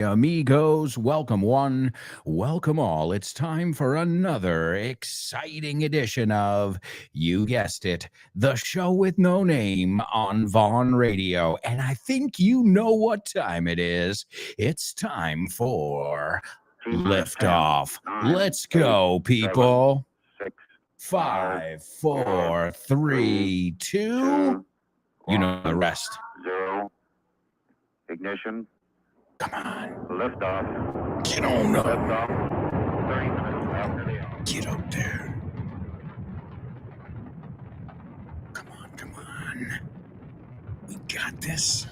Amigos, welcome one, welcome all. It's time for another exciting edition of, you guessed it, the show with no name on Vaughn Radio. And I think you know what time it is. It's time for liftoff. Let's go, people. 5, 4, 3, 2. You know the rest. 0. Ignition. Come on. Liftoff. Get on up. Liftoff. 30 minutes after the hour. Get up there. Come on. We got this.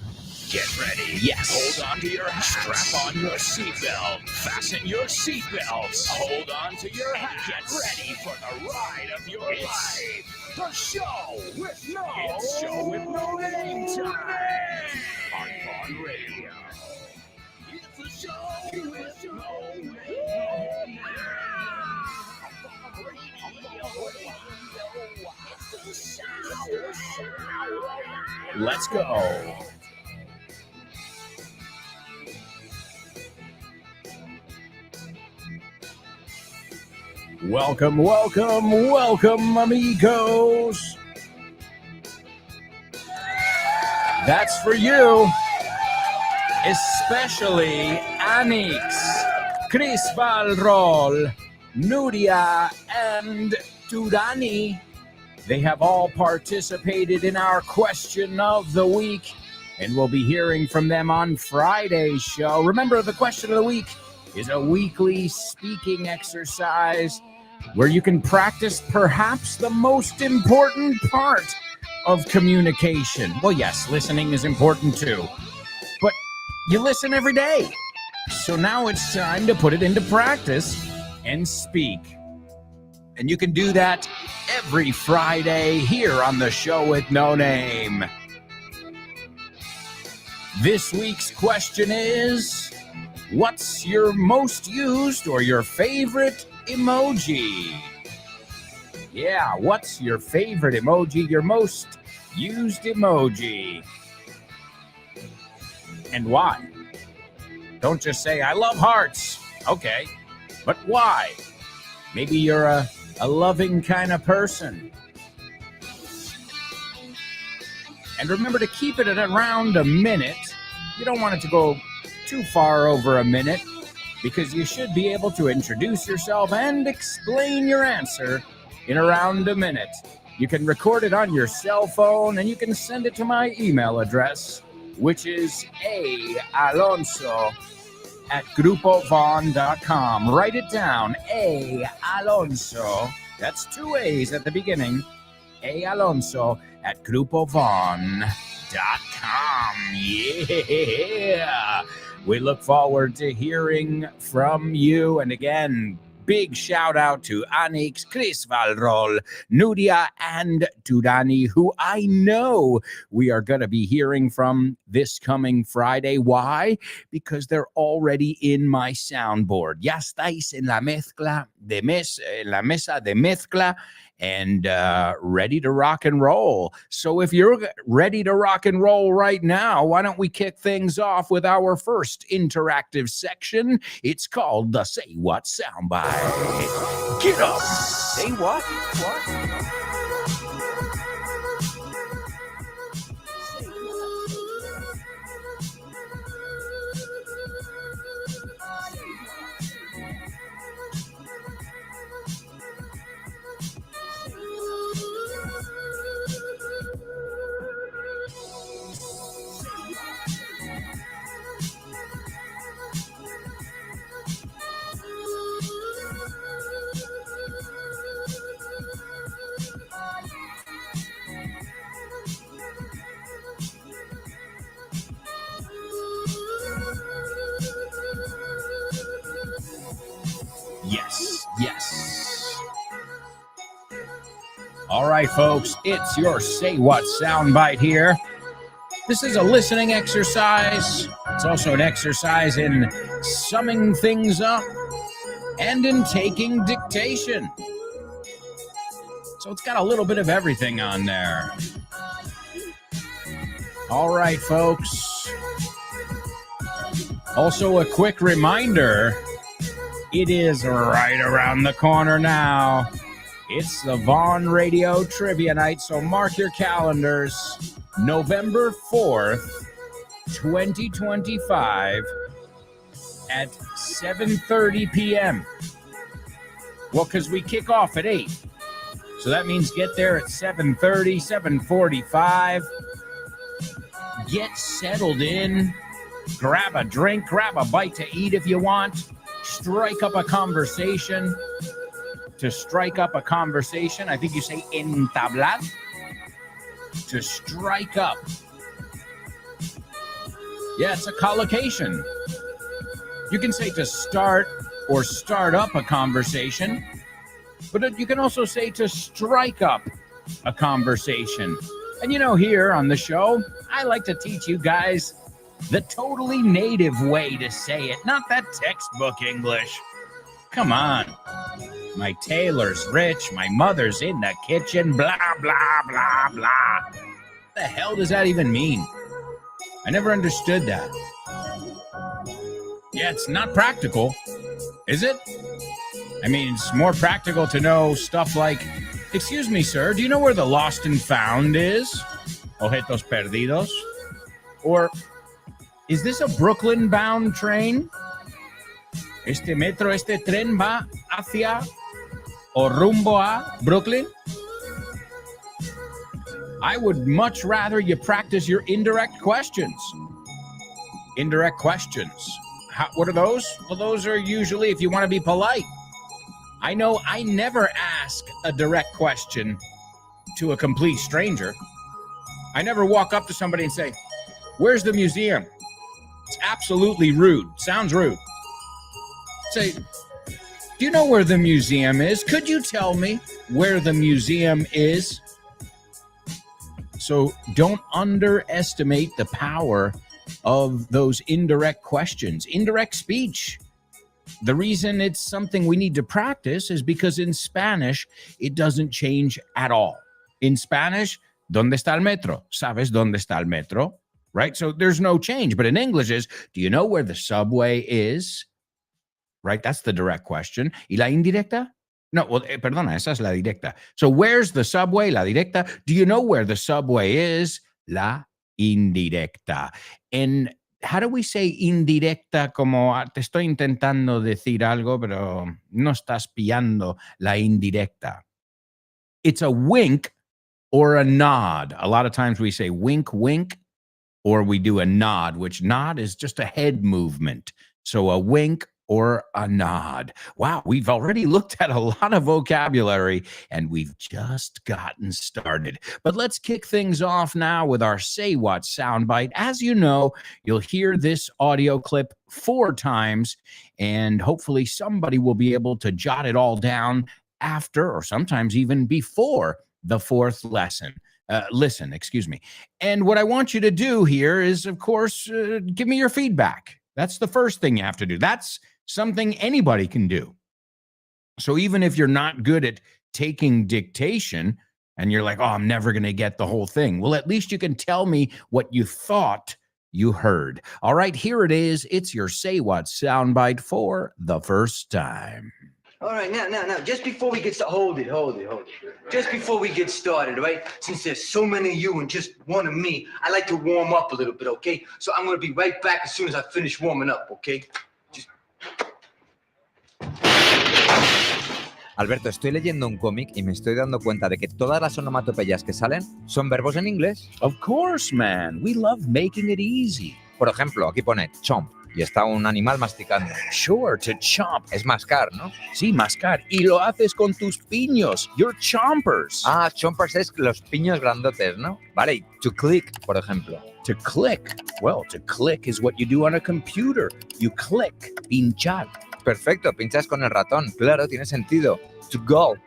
Get ready. Yes. Hold on to your hat. Strap on your seatbelt. Fasten your seatbelts. Hold on to your hat. Get ready for the ride of your life. The show with no name time on Vaughn Radio. It's the show with no name. Let's go. Welcome, amigos. That's for you, especially Anix, Chris Valrol, Nuria, and Tudani. They have all participated in our question of the week, and we'll be hearing from them on Friday's show. Remember, the question of the week is a weekly speaking exercise where you can practice perhaps the most important part of communication. Well, yes, listening is important too, but you listen every day. So now it's time to put it into practice and speak. And you can do that every Friday here on the show with no name. This week's question is, what's your most used or your favorite emoji? Yeah, what's your favorite emoji, your most used emoji? And why? Don't just say, I love hearts. Okay, but why? Maybe you're a loving kind of person. And remember to keep it at around a minute. You don't want it to go too far over a minute, because you should be able to introduce yourself and explain your answer in around a minute. You can record it on your cell phone, and you can send it to my email address, which is aalonso@grupovon.com. Write it down, Alonso. That's 2 A's at the beginning. Alonso@grupovon.com. Yeah. We look forward to hearing from you. And again, big shout out to Anix, Chris Valrol, Nuria, and Tudani, who I know we are going to be hearing from this coming Friday. Why? Because they're already in my soundboard. Ya estáis en la mezcla de en la mesa de mezcla, and ready to rock and roll. So if you're ready to rock and roll right now, why don't we kick things off with our first interactive section? It's called the Say What Soundbite. Get up. Say what? What? Yes. All right, folks, it's your Say What soundbite here. This is a listening exercise. It's also an exercise in summing things up and in taking dictation. So it's got a little bit of everything on there. All right, folks. Also, a quick reminder, it is right around the corner now. It's the Vaughn Radio Trivia Night, so mark your calendars. November 4th, 2025 at 7:30 p.m. Well, because we kick off at 8. So that means get there at 7:30, 7:45. Get settled in. Grab a drink, grab a bite to eat if you want. Strike up a conversation. To strike up a conversation, I think you say entablar. To strike up. Yeah, it's a collocation. You can say to start or start up a conversation, but you can also say to strike up a conversation. And you know, here on the show, I like to teach you guys the totally native way to say it, not that textbook English. Come on. My tailor's rich, my mother's in the kitchen, blah, blah, blah, blah. What the hell does that even mean? I never understood that. Yeah, it's not practical, is it? I mean, it's more practical to know stuff like, excuse me, sir, do you know where the lost and found is? Objetos perdidos? Or, is this a Brooklyn-bound train? Este tren va hacia o rumbo a Brooklyn? I would much rather you practice your indirect questions. Indirect questions. What are those? Well, those are usually if you want to be polite. I know I never ask a direct question to a complete stranger. I never walk up to somebody and say, where's the museum? It's absolutely rude. Sounds rude. Say, do you know where the museum is? Could you tell me where the museum is? So don't underestimate the power of those indirect questions, indirect speech. The reason it's something we need to practice is because in Spanish, it doesn't change at all. In Spanish, ¿dónde está el metro? ¿Sabes dónde está el metro? Right? So there's no change. But in English is, do you know where the subway is? Right? That's the direct question. ¿Y la indirecta? No, well, perdona, esa es la directa. So where's the subway? La directa. Do you know where the subway is? La indirecta. And how do we say indirecta? Como te estoy intentando decir algo, pero no estás pillando la indirecta. It's a wink or a nod. A lot of times we say wink, wink, or we do a nod, which nod is just a head movement. So a wink or a nod. Wow, we've already looked at a lot of vocabulary and we've just gotten started. But let's kick things off now with our Say What soundbite. As you know, you'll hear this audio clip 4 times and hopefully somebody will be able to jot it all down after or sometimes even before the 4th listen, excuse me. And what I want you to do here is, of course, give me your feedback. That's the first thing you have to do. That's something anybody can do. So even if you're not good at taking dictation and you're like, oh, I'm never going to get the whole thing. Well, at least you can tell me what you thought you heard. All right, here it is. It's your Say What soundbite for the first time. All right, now, just before we get started, hold it. Just before we get started, right? Since there's so many of you and just one of me, I like to warm up a little bit, okay? So I'm going to be right back as soon as I finish warming up, okay? Alberto, estoy leyendo un cómic y me estoy dando cuenta de que todas las onomatopeyas que salen son verbos en inglés. Of course, man. We love making it easy. Por ejemplo, aquí pone chomp y está un animal masticando. Sure, to chomp. Es mascar, ¿no? Sí, mascar. Y lo haces con tus piños. Your chompers. Ah, chompers es los piños grandotes, ¿no? Vale, y to click, por ejemplo. To click. Well, to click is what you do on a computer. You click. Pinchar. Perfecto, pinchas con el ratón. Claro, tiene sentido. To gulp.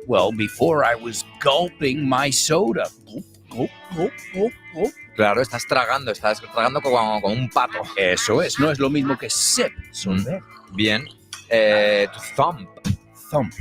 Well, before I was gulping my soda. Gulp, gulp, gulp, gulp, gulp. Claro, estás tragando como un pato. Eso es, no es lo mismo que sip. Bien. To thump. Thump.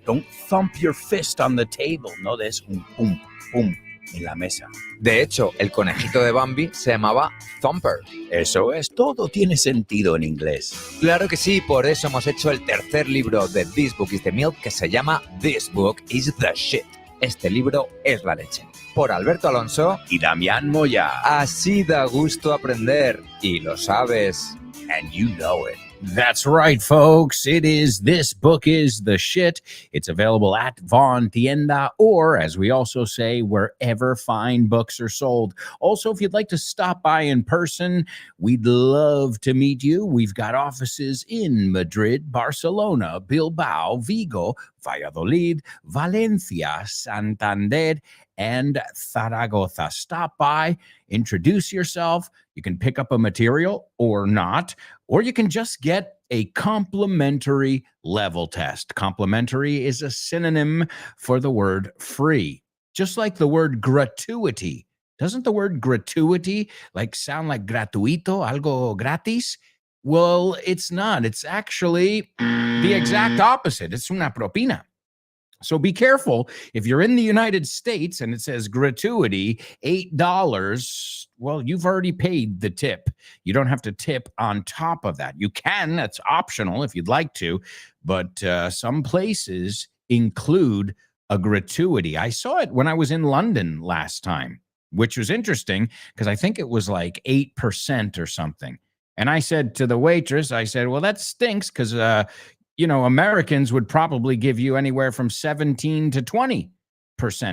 Don't thump your fist on the table. No des un pum, pum. en la mesa. De hecho, el conejito de Bambi se llamaba Thumper. Eso es, todo tiene sentido en inglés. Claro que sí, por eso hemos hecho el tercer libro de This Book is the Milk, que se llama This Book is the Shit. Este libro es la leche. Por Alberto Alonso Y Damián Moya. Así da gusto aprender. Y lo sabes. And you know it. That's right, folks. It is This Book is the Shit. It's available at Von Tienda, or, as we also say, wherever fine books are sold. Also, if you'd like to stop by in person, we'd love to meet you. We've got offices in Madrid, Barcelona, Bilbao, Vigo, Valladolid, Valencia, Santander, and Zaragoza. Stop by, introduce yourself. You can pick up a material or not, or you can just get a complimentary level test. Complimentary is a synonym for the word free, just like the word gratuity. Doesn't the word gratuity sound like gratuito, algo gratis? Well, it's not. It's actually the exact opposite. It's una propina. So be careful. If you're in the United States and it says gratuity, $8, well, you've already paid the tip. You don't have to tip on top of that. You can, that's optional if you'd like to, but some places include a gratuity. I saw it when I was in London last time, which was interesting because I think it was like 8% or something. And I said to the waitress, I said, well, that stinks because Americans would probably give you anywhere from 17 to 20%,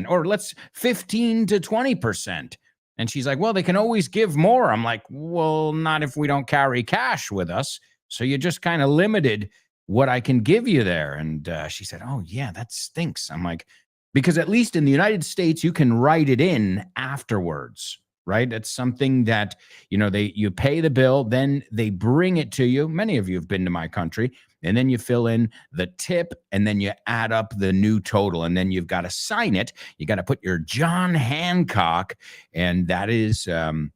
or 15 to 20%. And she's like, well, they can always give more. I'm like, well, not if we don't carry cash with us. So you just kind of limited what I can give you there. And she said, oh, yeah, that stinks. I'm like, because at least in the United States, you can write it in afterwards. Right? It's something that, you pay the bill, then they bring it to you. Many of you have been to my country, and then you fill in the tip, and then you add up the new total, and then you've got to sign it. You got to put your John Hancock, and that is a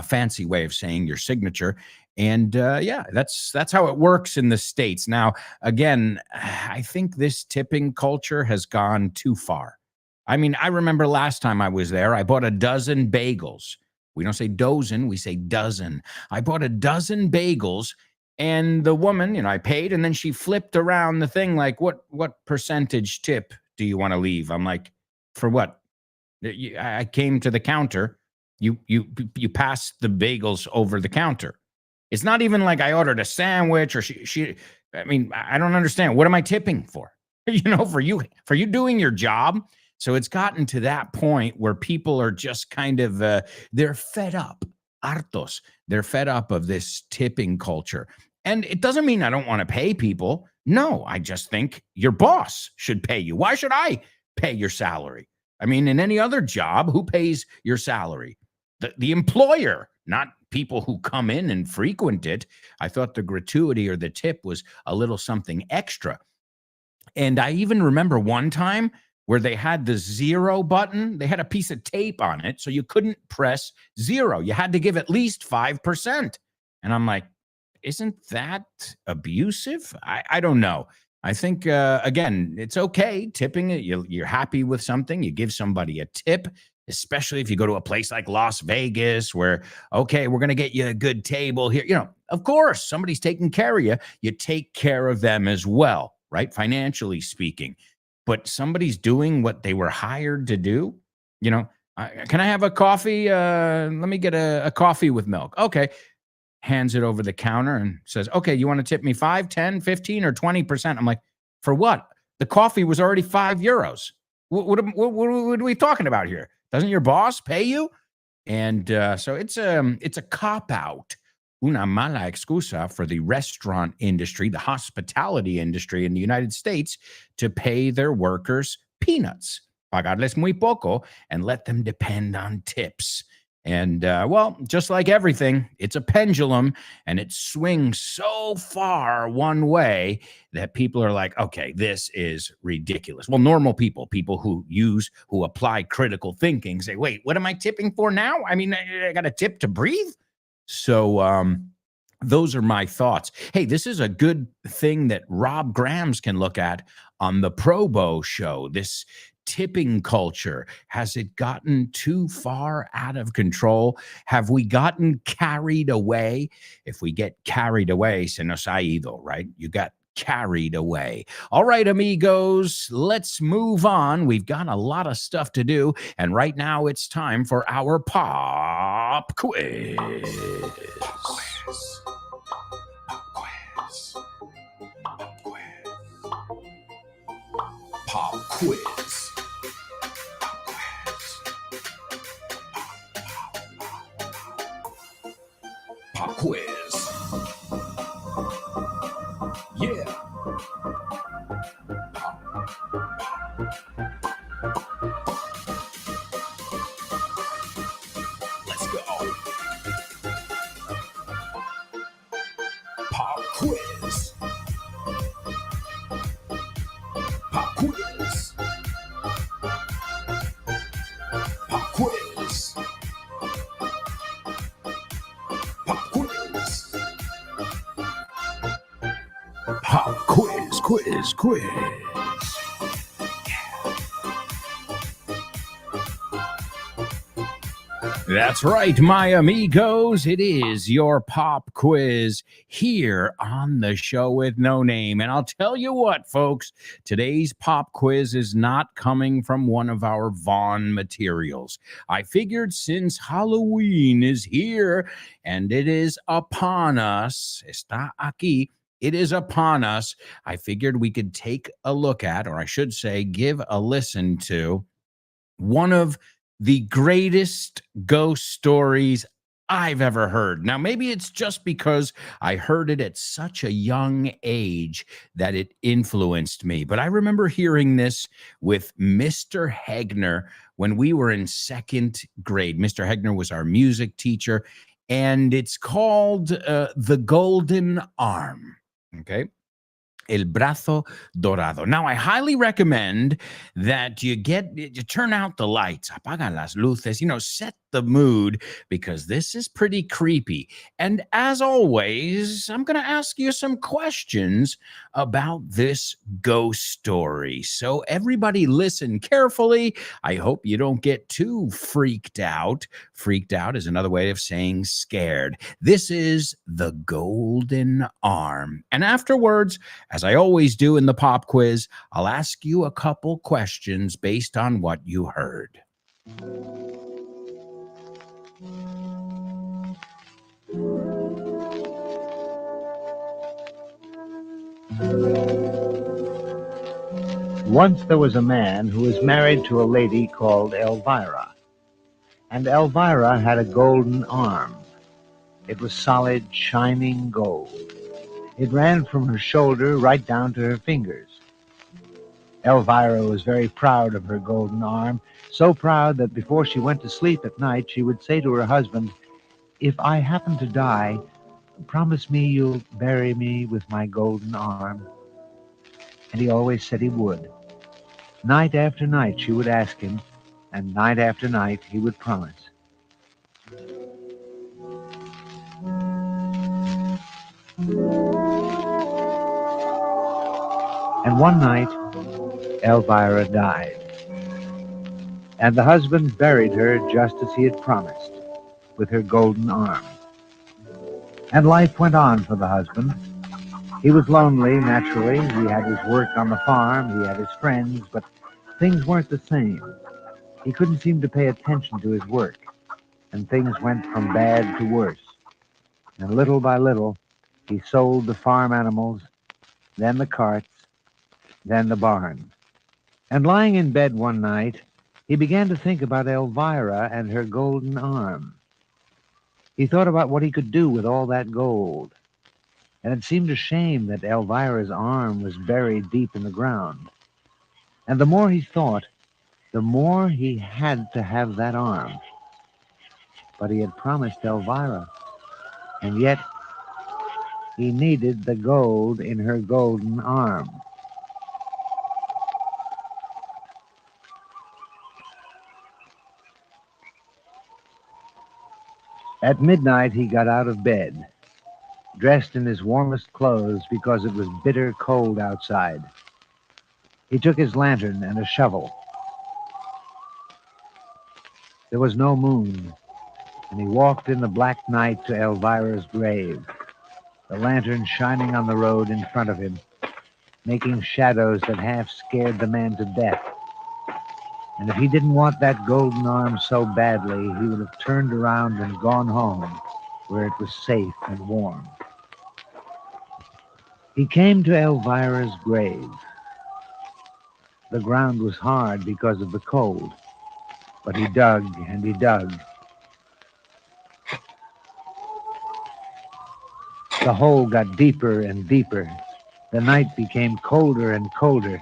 fancy way of saying your signature. And that's how it works in the States. Now, again, I think this tipping culture has gone too far. I mean, I remember last time I was there, I bought a dozen bagels. We don't say dozen, we say dozen. I bought a dozen bagels, and the woman, I paid, and then she flipped around the thing like, what percentage tip do you want to leave? I'm like, for what? I came to the counter. You passed the bagels over the counter. It's not even like I ordered a sandwich or I don't understand. What am I tipping for? For you doing your job. So it's gotten to that point where people are just kind of, they're fed up, hartos. They're fed up of this tipping culture. And it doesn't mean I don't want to pay people. No, I just think your boss should pay you. Why should I pay your salary? I mean, in any other job, who pays your salary? The employer, not people who come in and frequent it. I thought the gratuity or the tip was a little something extra. And I even remember one time where they had the 0 button. They had a piece of tape on it, so you couldn't press 0. You had to give at least 5%. And I'm like, isn't that abusive? I don't know. I think, again, it's okay tipping it. You're happy with something. You give somebody a tip, especially if you go to a place like Las Vegas where, okay, we're going to get you a good table here. Of course, somebody's taking care of you. You take care of them as well, right? Financially speaking. But somebody's doing what they were hired to do. Can I have a coffee? Let me get a coffee with milk. Okay. Hands it over the counter and says, okay, you want to tip me 5, 10, 15, or 20%? I'm like, for what? The coffee was already €5. What are we talking about here? Doesn't your boss pay you? And so it's a cop-out. Una mala excusa for the restaurant industry, the hospitality industry in the United States to pay their workers peanuts, pagarles muy poco, and let them depend on tips. And, just like everything, it's a pendulum, and it swings so far one way that people are like, okay, this is ridiculous. Well, normal people who apply critical thinking say, wait, what am I tipping for now? I mean, I got a tip to breathe? So those are my thoughts. Hey, this is a good thing that Rob Grams can look at on the Probo show. This tipping culture, has it gotten too far out of control? Have we gotten carried away? If we get carried away, se nos ha ido, right? You got carried away. All right, amigos, let's move on. We've got a lot of stuff to do, and right now it's time for our pop quiz. Pop quiz. Pop quiz. Yeah. Let's go. Pop quiz. Pop quiz. Pop quiz. Pop quiz. Pop quiz. That's right, my amigos. It is your pop quiz here on the show with no name. And I'll tell you what, folks, today's pop quiz is not coming from one of our Vaughn materials. I figured since Halloween is here and it is upon us, está aquí, it is upon us, I figured we could take a look at, or I should say, give a listen to one of the greatest ghost stories I've ever heard. Now, maybe it's just because I heard it at such a young age that it influenced me. But I remember hearing this with Mr. Hegner when we were in second grade. Mr. Hegner was our music teacher, and it's called The Golden Arm. Okay. El brazo dorado. Now, I highly recommend that you turn out the lights, apaga las luces, set the mood, because this is pretty creepy. And as always, I'm going to ask you some questions about this ghost story. So everybody listen carefully. I hope you don't get too freaked out. Freaked out is another way of saying scared. This is The Golden Arm. And afterwards, as I always do in the pop quiz, I'll ask you a couple questions based on what you heard. Once there was a man who was married to a lady called Elvira. And Elvira had a golden arm. It was solid, shining gold. It ran from her shoulder right down to her fingers. Elvira was very proud of her golden arm, so proud that before she went to sleep at night, she would say to her husband, "If I happen to die, promise me you'll bury me with my golden arm." And he always said he would. Night after night she would ask him, and night after night he would promise. And one night, Elvira died. And the husband buried her just as he had promised, with her golden arm. And life went on for the husband. He was lonely, naturally. He had his work on the farm, he had his friends, but things weren't the same. He couldn't seem to pay attention to his work, and things went from bad to worse. And little by little, he sold the farm animals, then the carts, then the barn. And lying in bed one night, he began to think about Elvira and her golden arm. He thought about what he could do with all that gold. And it seemed a shame that Elvira's arm was buried deep in the ground. And the more he thought, the more he had to have that arm. But he had promised Elvira, and yet he needed the gold in her golden arm. At midnight, he got out of bed, dressed in his warmest clothes because it was bitter cold outside. He took his lantern and a shovel, There was no moon, and he walked in the black night to Elvira's grave, the lantern shining on the road in front of him, making shadows that half scared the man to death. And if he didn't want that golden arm so badly, he would have turned around and gone home, where it was safe and warm. He came to Elvira's grave. The ground was hard because of the cold, but he dug and he dug. The hole got deeper and deeper. The night became colder and colder.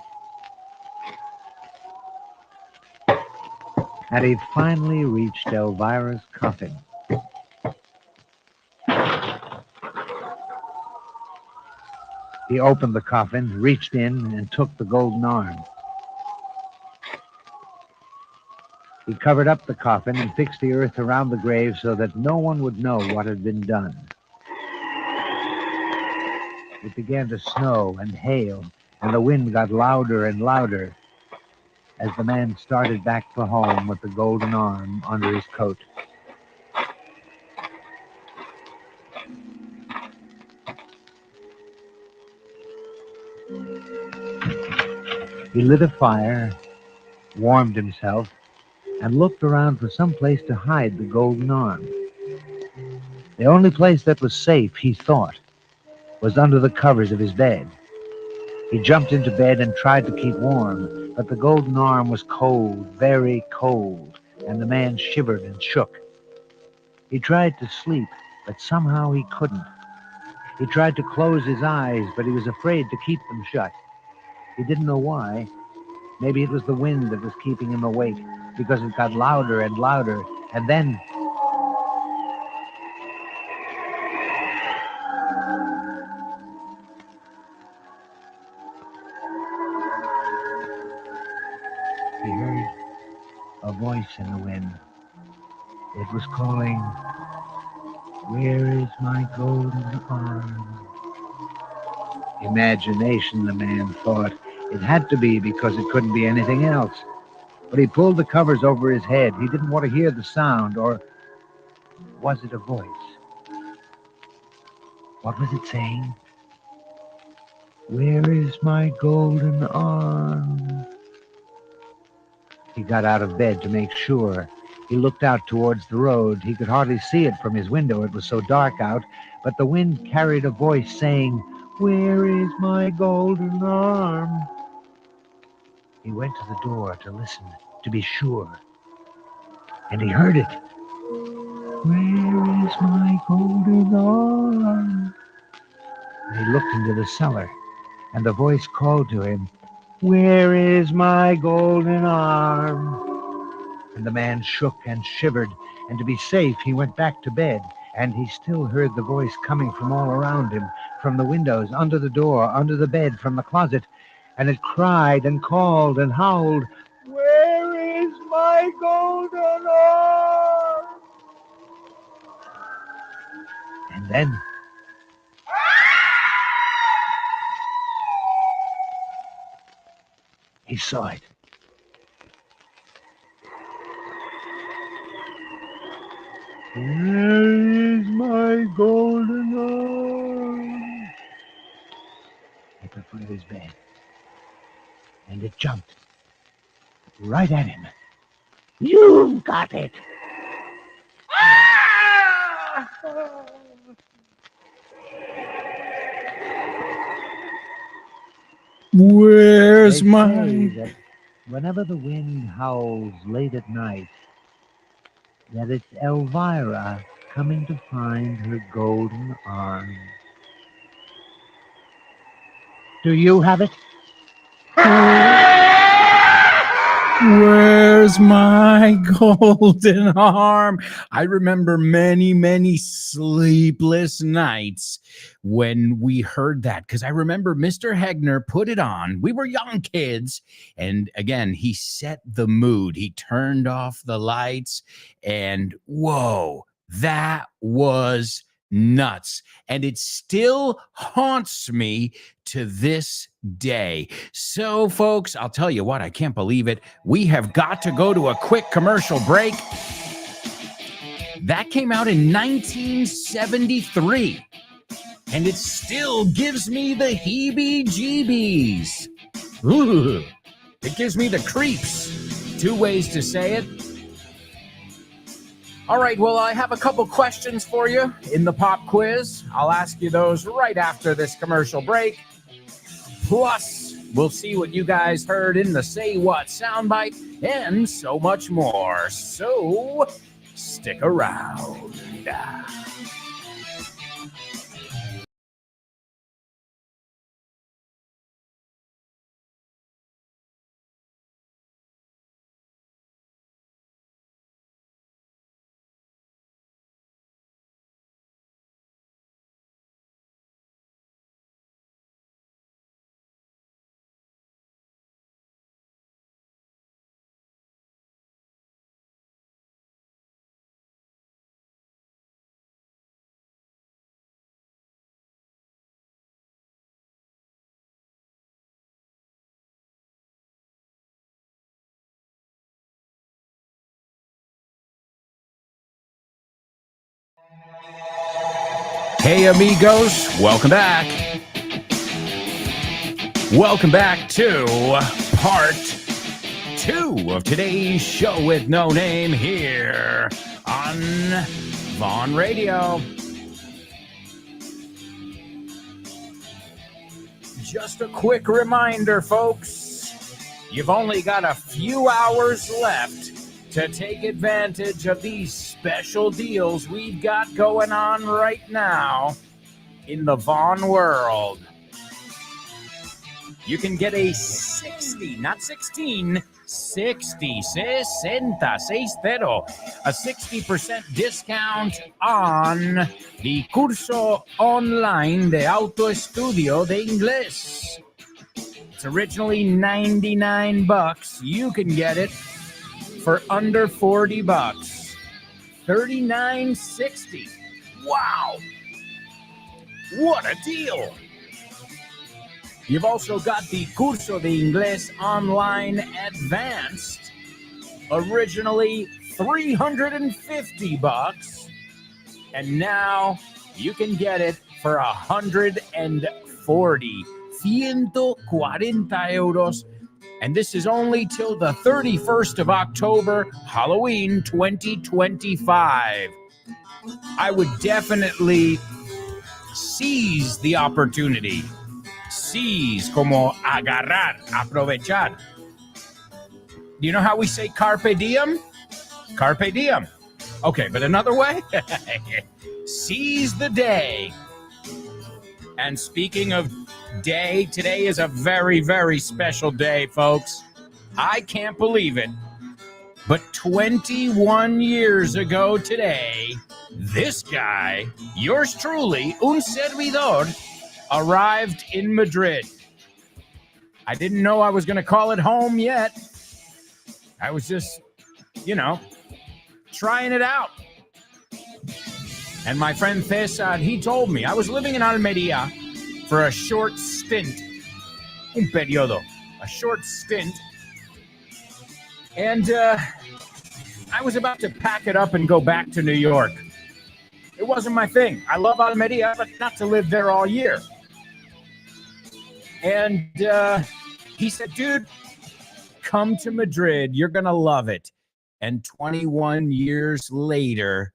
And he finally reached Elvira's coffin. He opened the coffin, reached in, and took the golden arm. He covered up the coffin and fixed the earth around the grave so that no one would know what had been done. It began to snow and hail, and the wind got louder and louder as the man started back for home with the golden arm under his coat. He lit a fire, warmed himself, and looked around for some place to hide the golden arm. The only place that was safe, he thought, was under the covers of his bed. He jumped into bed and tried to keep warm, but the golden arm was cold, very cold, and the man shivered and shook. He tried to sleep, but somehow he couldn't. He tried to close his eyes, but he was afraid to keep them shut. He didn't know why. Maybe it was the wind that was keeping him awake, because it got louder and louder, and then he heard a voice in the wind. It was calling, "Where is my golden arm?" Imagination, the man thought. It had to be because it couldn't be anything else. But he pulled the covers over his head. He didn't want to hear the sound, or was it a voice? What was it saying? "Where is my golden arm?" He got out of bed to make sure. He looked out towards the road. He could hardly see it from his window. It was so dark out, but the wind carried a voice saying, "Where is my golden arm?" He went to the door to listen, to be sure. And he heard it. "Where is my golden arm?" And he looked into the cellar, and the voice called to him, "Where is my golden arm?" And the man shook and shivered, and to be safe, he went back to bed. And he still heard the voice coming from all around him, from the windows, under the door, under the bed, from the closet. And it cried and called and howled, "Where is my golden arm?" And then he saw it. "Where is my golden arm?" At the foot of his bed. And it jumped right at him. "You've got it." Where's They say my... that whenever the wind howls late at night, that it's Elvira coming to find her golden arm. Do you have it? Where's my golden arm? I remember many, many sleepless nights when we heard that, because I remember Mr. Hegner put it on. We were young kids. And again, he set the mood. He turned off the lights, and whoa, that was nuts. And it still haunts me to this day. So, folks, I'll tell you what, I can't believe it. We have got to go to a quick commercial break. That came out in 1973. And it still gives me the heebie-jeebies. Ooh, it gives me the creeps. 2 ways to say it. All right, well, I have a couple questions for you in the pop quiz. I'll ask you those right after this commercial break. Plus, we'll see what you guys heard in the Say What soundbite and so much more. So, stick around. Hey, amigos, welcome back. Welcome back to part 2 of today's show with no name here on Vaughn Radio. Just a quick reminder, folks, you've only got a few hours left to take advantage of these special deals we've got going on right now in the Vaughn world. You can get a 60, not 16, 60, 60, 60, a 60% discount on the curso online de autoestudio de inglés. It's originally $99. You can get it for under $40. $39.60. Wow. What a deal. You've also got the Curso de Inglés Online Advanced, originally $350, and now you can get it for $140. 140 euros. And this is only till the 31st of October, Halloween 2025. I would definitely seize the opportunity. Seize, como agarrar, aprovechar. Do you know how we say carpe diem? Carpe diem. Okay, but another way? Seize the day. And speaking of day, today is a very, very special day, folks. I can't believe it. But 21 years ago today, this guy, yours truly, un servidor, arrived in Madrid. I didn't know I was going to call it home yet. I was just, trying it out. And my friend Cesar, he told me, I was living in Almeria for a short stint. Un periodo. A short stint. And I was about to pack it up and go back to New York. It wasn't my thing. I love Almeria, but not to live there all year. And he said, dude, come to Madrid. You're going to love it. And 21 years later,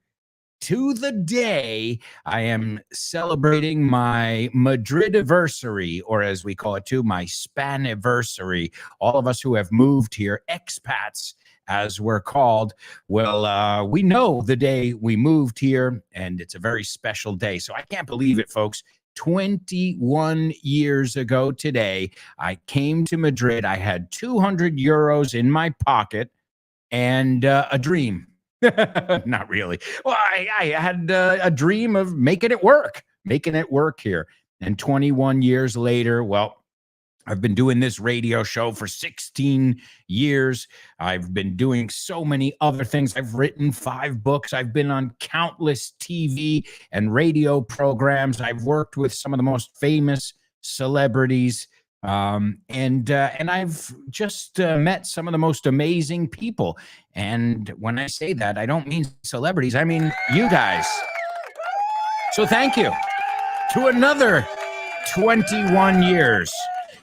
to the day, I am celebrating my Madrid-iversary, or as we call it too, my Spaniversary. All of us who have moved here, expats, as we're called, well, we know the day we moved here, and it's a very special day. So I can't believe it, folks. 21 years ago today, I came to Madrid. I had 200 euros in my pocket and a dream. Not really. Well, I had a dream of making it work here. And 21 years later, well, I've been doing this radio show for 16 years. I've been doing so many other things. I've written 5 books. I've been on countless TV and radio programs. I've worked with some of the most famous celebrities. And I've just met some of the most amazing people. And when I say that, I don't mean celebrities. I mean you guys. So thank you to another 21 years.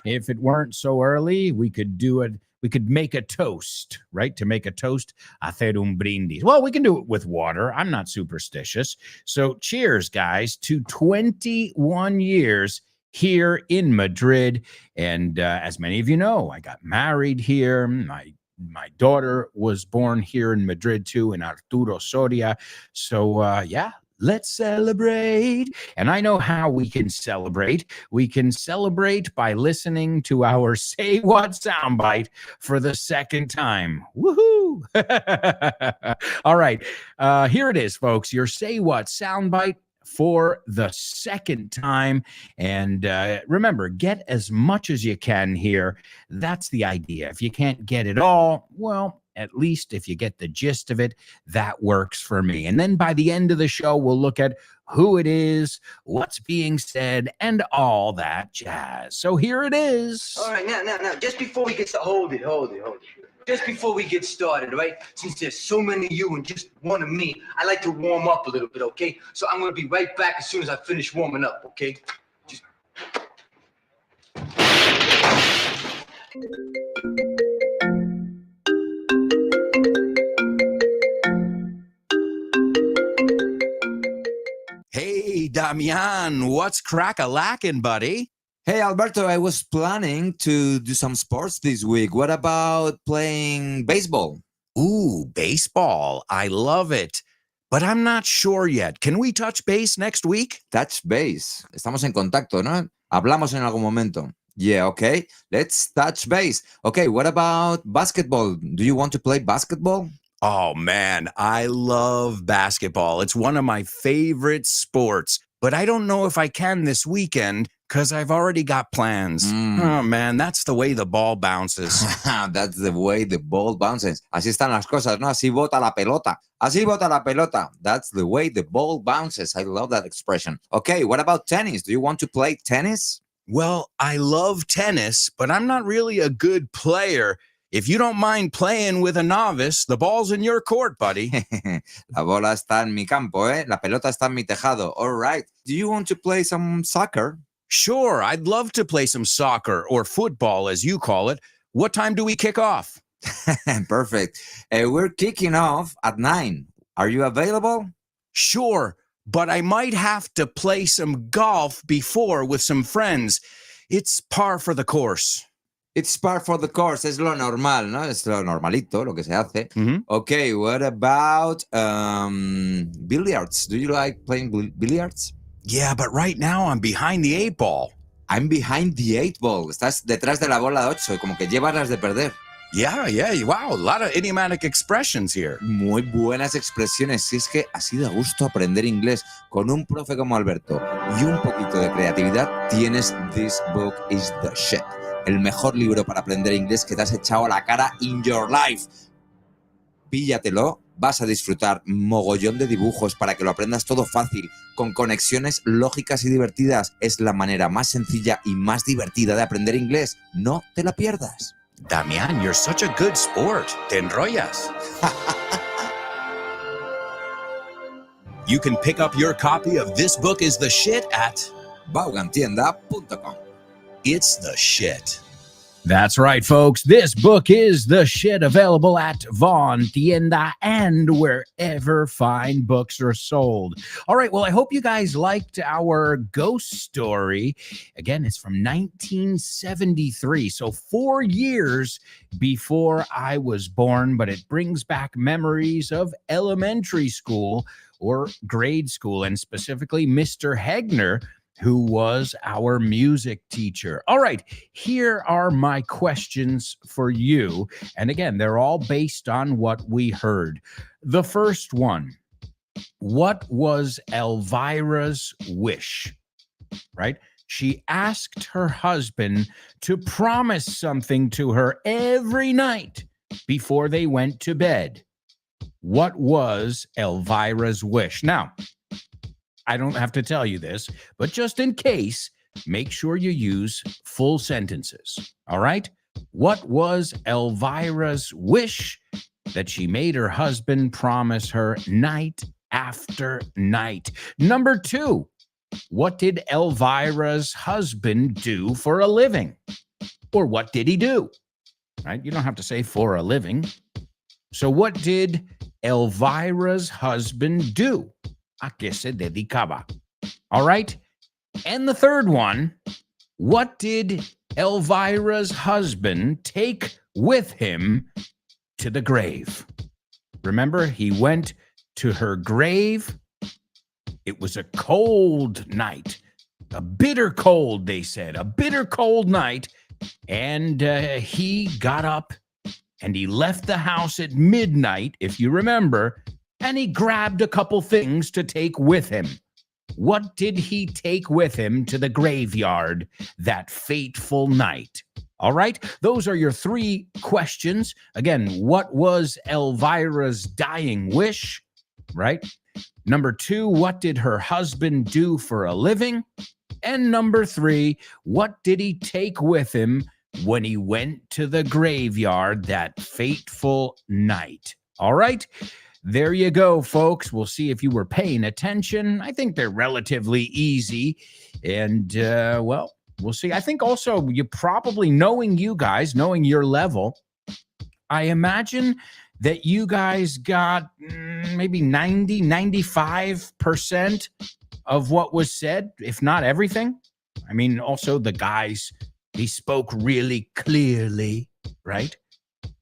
If it weren't so early, we could do it. We could make a toast, right? To make a toast, hacer un brindis. Well, we can do it with water. I'm not superstitious. So cheers, guys, to 21 years here in Madrid. And as many of you know, I got married here. My daughter was born here in Madrid too, in Arturo Soria. So yeah, let's celebrate. And I know how we can celebrate. We can celebrate by listening to our Say What soundbite for the second time. Woohoo! All right, here it is, folks. Your Say What soundbite for the second time. And remember, get as much as you can here. That's the idea. If you can't get it all, well, at least if you get the gist of it, that works for me. And then by the end of the show, we'll look at who it is, what's being said, and all that jazz. So here it is. All right, now, just before we get started, hold it. Just before we get started, right? Since there's so many of you and just one of me, I like to warm up a little bit, okay? So I'm gonna be right back as soon as I finish warming up, okay? Just... Hey, Damian, what's crack-a-lackin', buddy? Hey, Alberto, I was planning to do some sports this week. What about playing baseball? Ooh, baseball. I love it. But I'm not sure yet. Can we touch base next week? Touch base. Estamos en contacto, ¿no? Hablamos en algún momento. Yeah, okay. Let's touch base. Okay, what about basketball? Do you want to play basketball? Oh, man, I love basketball. It's one of my favorite sports. But I don't know if I can this weekend because I've already got plans. Oh, man, that's the way the ball bounces. That's the way the ball bounces. Así están las cosas, ¿no? Así bota la pelota. Así bota la pelota. That's the way the ball bounces. I love that expression. Okay, what about tennis? Do you want to play tennis? Well, I love tennis, but I'm not really a good player. If you don't mind playing with a novice, the ball's in your court, buddy. La bola está en mi campo, ¿eh? La pelota está en mi tejado. All right. Do you want to play some soccer? Sure, I'd love to play some soccer or football, as you call it. What time do we kick off? Perfect. We're kicking off at 9. Are you available? Sure, but I might have to play some golf before with some friends. It's par for the course. It's par for the course. Es lo normal, ¿no? Es lo normalito, lo que se hace. Mhm. Okay, what about billiards? Do you like playing billiards? Yeah, but right now I'm behind the 8 ball. I'm behind the 8 ball. Estás detrás de la bola 8, como que llevas las de perder. Yeah, wow, a lot of idiomatic expressions here. Muy buenas expresiones. Si es que así da gusto aprender inglés con un profe como Alberto y un poquito de creatividad, tienes This Book is the Shit. El mejor libro para aprender inglés que te has echado a la cara in your life. Píllatelo, vas a disfrutar mogollón de dibujos para que lo aprendas todo fácil, con conexiones lógicas y divertidas. Es la manera más sencilla y más divertida de aprender inglés. No te la pierdas. Damian, you're such a good sport. Te enrollas. You can pick up your copy of This Book is the Shit at Vaughantienda.com. It's the shit. That's right, folks. This book is the shit, available at Vaughan Tienda and wherever fine books are sold. All right, well, I hope you guys liked our ghost story. Again, it's from 1973, so 4 years before I was born, but it brings back memories of elementary school or grade school, and specifically Mr. Hegner, who was our music teacher. All right, here are my questions for you. And again, they're all based on what we heard. The first one, what was Elvira's wish? Right? she asked her husband to promise something to her every night before they went to bed. What was Elvira's wish? Now, I don't have to tell you this, but just in case, make sure you use full sentences. All right? What was Elvira's wish that she made her husband promise her night after night? Number 2, what did Elvira's husband do for a living? Or what did he do? Right? You don't have to say for a living. So what did Elvira's husband do? ¿A qué se dedicaba? All right? And the third one, what did Elvira's husband take with him to the grave? Remember, he went to her grave. It was a cold night, a bitter cold, they said, a bitter cold night. And he got up and he left the house at midnight, if you remember, and he grabbed a couple things to take with him. What did he take with him to the graveyard that fateful night? All right, those are your 3 questions. Again, what was Elvira's dying wish? Right? Number 2, what did her husband do for a living? And number 3, what did he take with him when he went to the graveyard that fateful night? All right, there you go, folks. We'll see if you were paying attention. I think they're relatively easy. And, well, we'll see. I think also you probably, knowing you guys, knowing your level, I imagine that you guys got maybe 90, 95% of what was said, if not everything. I mean, also the guys, he spoke really clearly, right?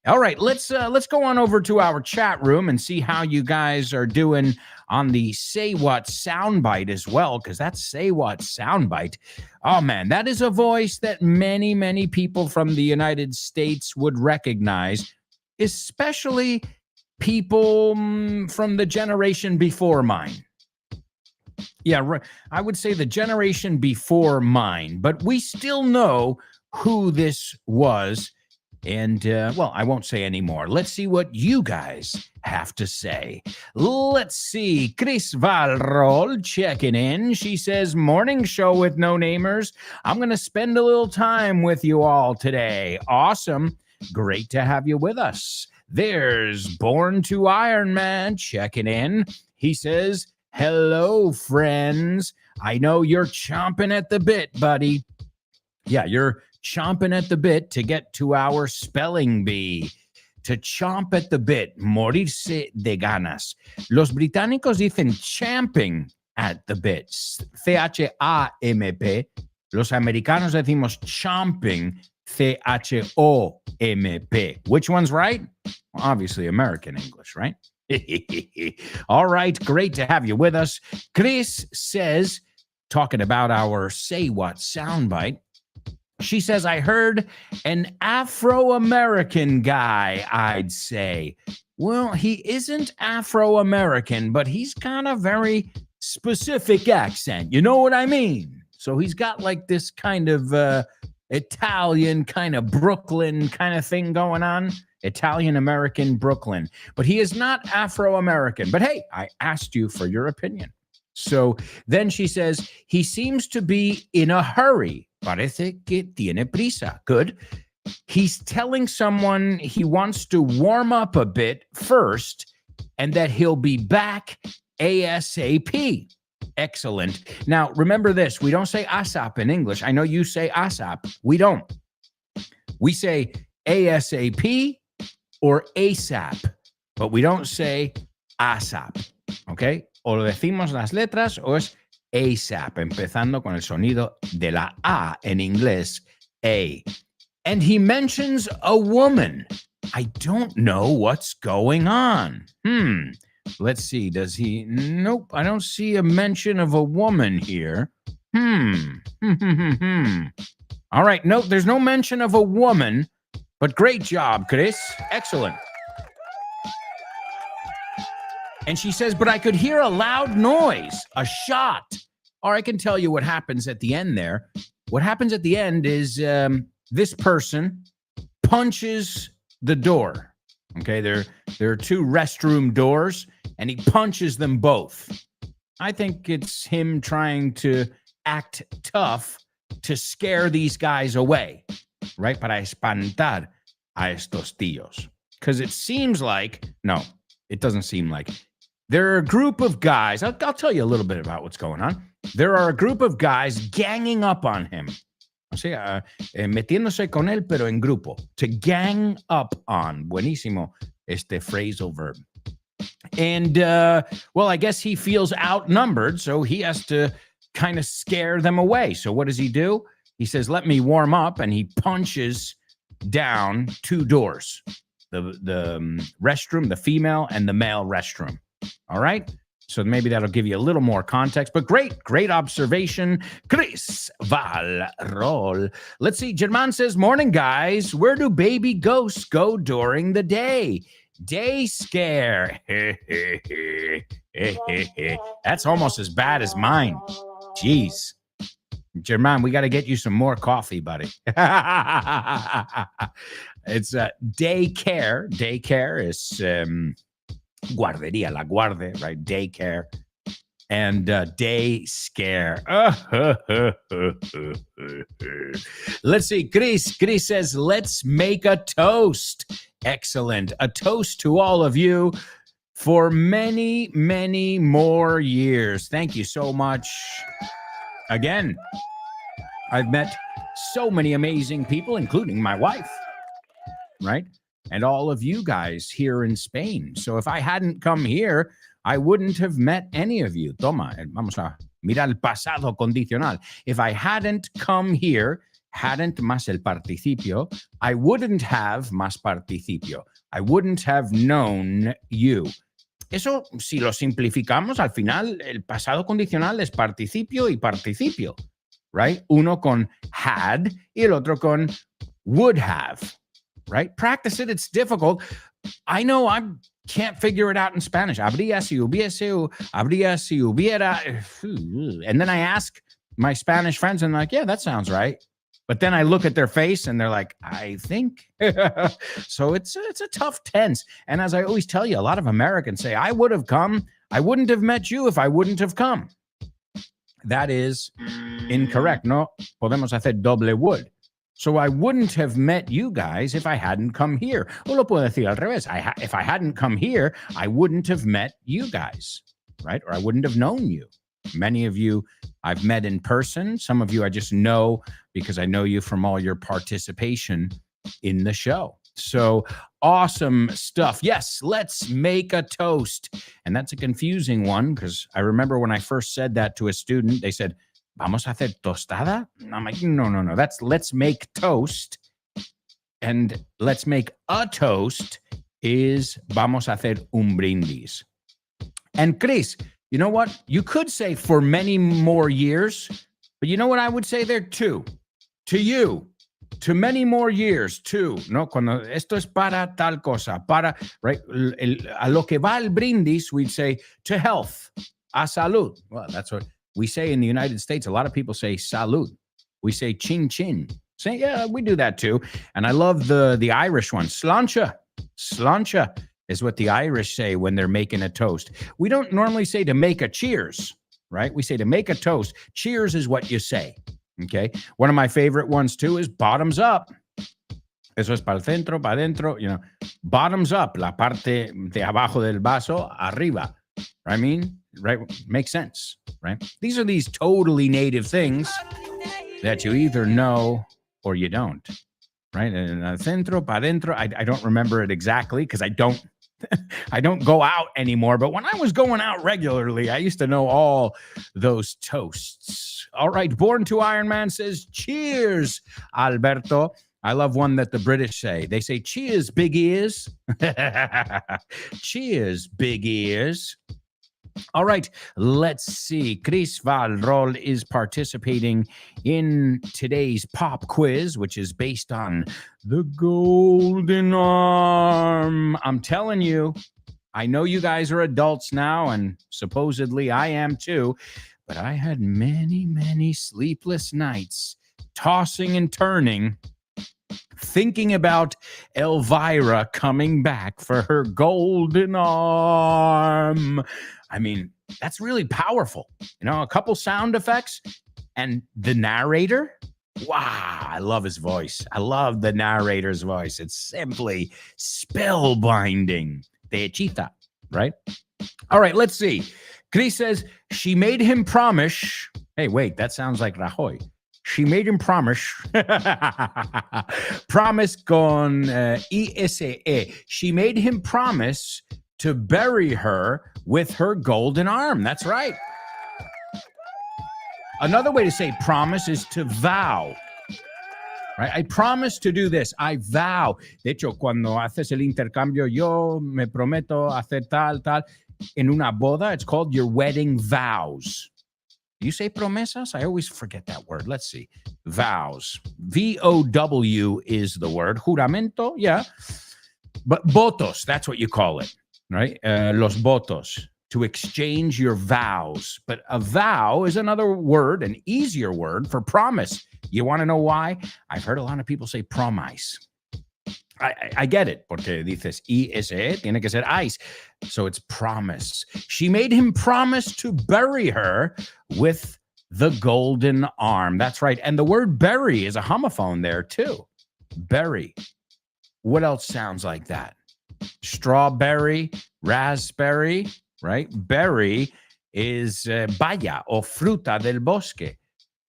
All right, let's go on over to our chat room and see how you guys are doing on the Say What soundbite as well, because that's Say What soundbite. Oh, man, that is a voice that many, many people from the United States would recognize, especially people from the generation before mine. Yeah, I would say the generation before mine, but we still know who this was. And, well, I won't say anymore. Let's see what you guys have to say. Let's see. Chris Valrol checking in. She says, morning show with no namers. I'm going to spend a little time with you all today. Awesome. Great to have you with us. There's Born to Iron Man checking in. He says, hello, friends. I know you're chomping at the bit, buddy. Yeah, you're chomping at the bit to get to our spelling bee. To chomp at the bit, morirse de ganas. Los británicos dicen champing at the bit, C-H-A-M-P. Los americanos decimos chomping, C-H-O-M-P. Which one's right? Well, obviously American English, right? All right, great to have you with us. Chris says, talking about our Say What soundbite, she says, I heard an Afro-American guy, I'd say. Well, he isn't Afro-American, but he's got a very specific accent. You know what I mean? So he's got like this kind of Italian, kind of Brooklyn kind of thing going on. Italian-American Brooklyn. But he is not Afro-American. But hey, I asked you for your opinion. So then she says, he seems to be in a hurry. Parece que tiene prisa. Good. He's telling someone he wants to warm up a bit first and that he'll be back ASAP. Excellent. Now, remember this. We don't say ASAP in English. I know you say ASAP. We don't. We say ASAP or ASAP, but we don't say ASAP. Okay? O lo decimos las letras o es ASAP, empezando con el sonido de la A en inglés, A. And he mentions a woman. I don't know what's going on. Let's see. Does he? Nope. I don't see a mention of a woman here. All right. Nope. There's no mention of a woman, but great job, Chris. Excellent. And she says, but I could hear a loud noise, a shot. or I can tell you what happens at the end there. What happens at the end is this person punches the door. Okay, there are two restroom doors, and he punches them both. I think it's him trying to act tough to scare these guys away, right? Para espantar a estos tíos. Because it seems like, no, it doesn't seem like. There are a group of guys, I'll tell you a little bit about what's going on. There are a group of guys ganging up on him. O sea, metiéndose con él, pero en grupo. To gang up on. Buenísimo este phrasal verb. And, well, I guess he feels outnumbered, so he has to kind of scare them away. So what does he do? He says, let me warm up, and he punches down two doors. The restroom, the female and the male restroom. All right? So maybe that'll give you a little more context. But great observation. Chris Valrol. Let's see. German says, morning, guys. Where do baby ghosts go during the day? Day scare. That's almost as bad as mine. Jeez. German, we got to get you some more coffee, buddy. It's daycare. Daycare is guardería, la guarde, right? Daycare. And day scare. Let's see. Chris says, let's make a toast. Excellent. A toast to all of you for many, many more years. Thank you so much. Again, I've met so many amazing people, including my wife, right? And all of you guys here in Spain. So if I hadn't come here, I wouldn't have met any of you. Toma, vamos a mirar el pasado condicional. If I hadn't come here, hadn't más el participio, I wouldn't have más participio. I wouldn't have known you. Eso, si lo simplificamos, al final, el pasado condicional es participio y participio, right? Uno con had y el otro con would have, right? Practice it. It's difficult. I know I can't figure it out in Spanish. Habría si hubiese, habría si hubiera. And then I ask my Spanish friends and they're like, yeah, that sounds right. But then I look at their face and they're like, I think. So it's a tough tense. And as I always tell you, a lot of Americans say, I would have come. I wouldn't have met you if I wouldn't have come. That is incorrect. No podemos hacer doble would. So I wouldn't have met you guys if I hadn't come here. O lo puedo decir al revés. If I hadn't come here, I wouldn't have met you guys, right? Or I wouldn't have known you. Many of you I've met in person. Some of you I just know because I know you from all your participation in the show. So awesome stuff. Yes, let's make a toast. And that's a confusing one because I remember when I first said that to a student, they said, ¿Vamos a hacer tostada? And I'm like, no. That's let's make toast. And let's make a toast is vamos a hacer un brindis. And Chris, you know what? You could say for many more years, but you know what I would say there too? To you, to many more years too, ¿no? Cuando esto es para tal cosa, para, right? A lo que va el brindis, we'd say to health, a salud. Well, that's what we say in the United States. A lot of people say salud. We say chin chin. Say, yeah, we do that too. And I love the Irish one. Sláinte. Sláinte is what the Irish say when they're making a toast. We don't normally say to make a cheers, right? We say to make a toast. Cheers is what you say, okay? One of my favorite ones too is bottoms up. Eso es para el centro, para adentro, you know. Bottoms up, la parte de abajo del vaso, arriba. I mean, right? Makes sense, right? These are these totally native things that you either know or you don't, right? And centro, para adentro, I don't remember it exactly because I don't go out anymore. But when I was going out regularly, I used to know all those toasts. All right, Born to Iron Man says, cheers, Alberto. I love one that the British say. They say, cheers, big ears. Cheers, big ears. All right, let's see. Chris Valrol is participating in today's pop quiz, which is based on the golden arm. I'm telling you, I know you guys are adults now, and supposedly I am too. but I had many, many sleepless nights, tossing and turning, thinking about Elvira coming back for her golden arm. I mean, that's really powerful. A couple sound effects and the narrator. Wow, I love his voice. I love the narrator's voice. It's simply spellbinding. Te hechita, right? All right, let's see. Chris says, she made him promise. Hey, wait, that sounds like Rajoy. She made him promise. Promise con ISE. She made him promise to bury her with her golden arm. That's right. Another way to say promise is to vow. Right? I promise to do this. I vow. De hecho, cuando haces el intercambio, yo me prometo hacer tal, tal. En una boda, it's called your wedding vows. Do you say promesas? I always forget that word. Let's see. Vows. VOW is the word. Juramento, yeah. But votos, that's what you call it, right? Los votos, to exchange your vows. But a vow is another word, an easier word for promise. You want to know why? I've heard a lot of people say promise. I get it, porque dices ISE, tiene que ser ice. So it's promise. She made him promise to bury her with the golden arm. That's right. And the word bury is a homophone there too. Bury. What else sounds like that? Strawberry, raspberry, right? Berry is baya o fruta del bosque.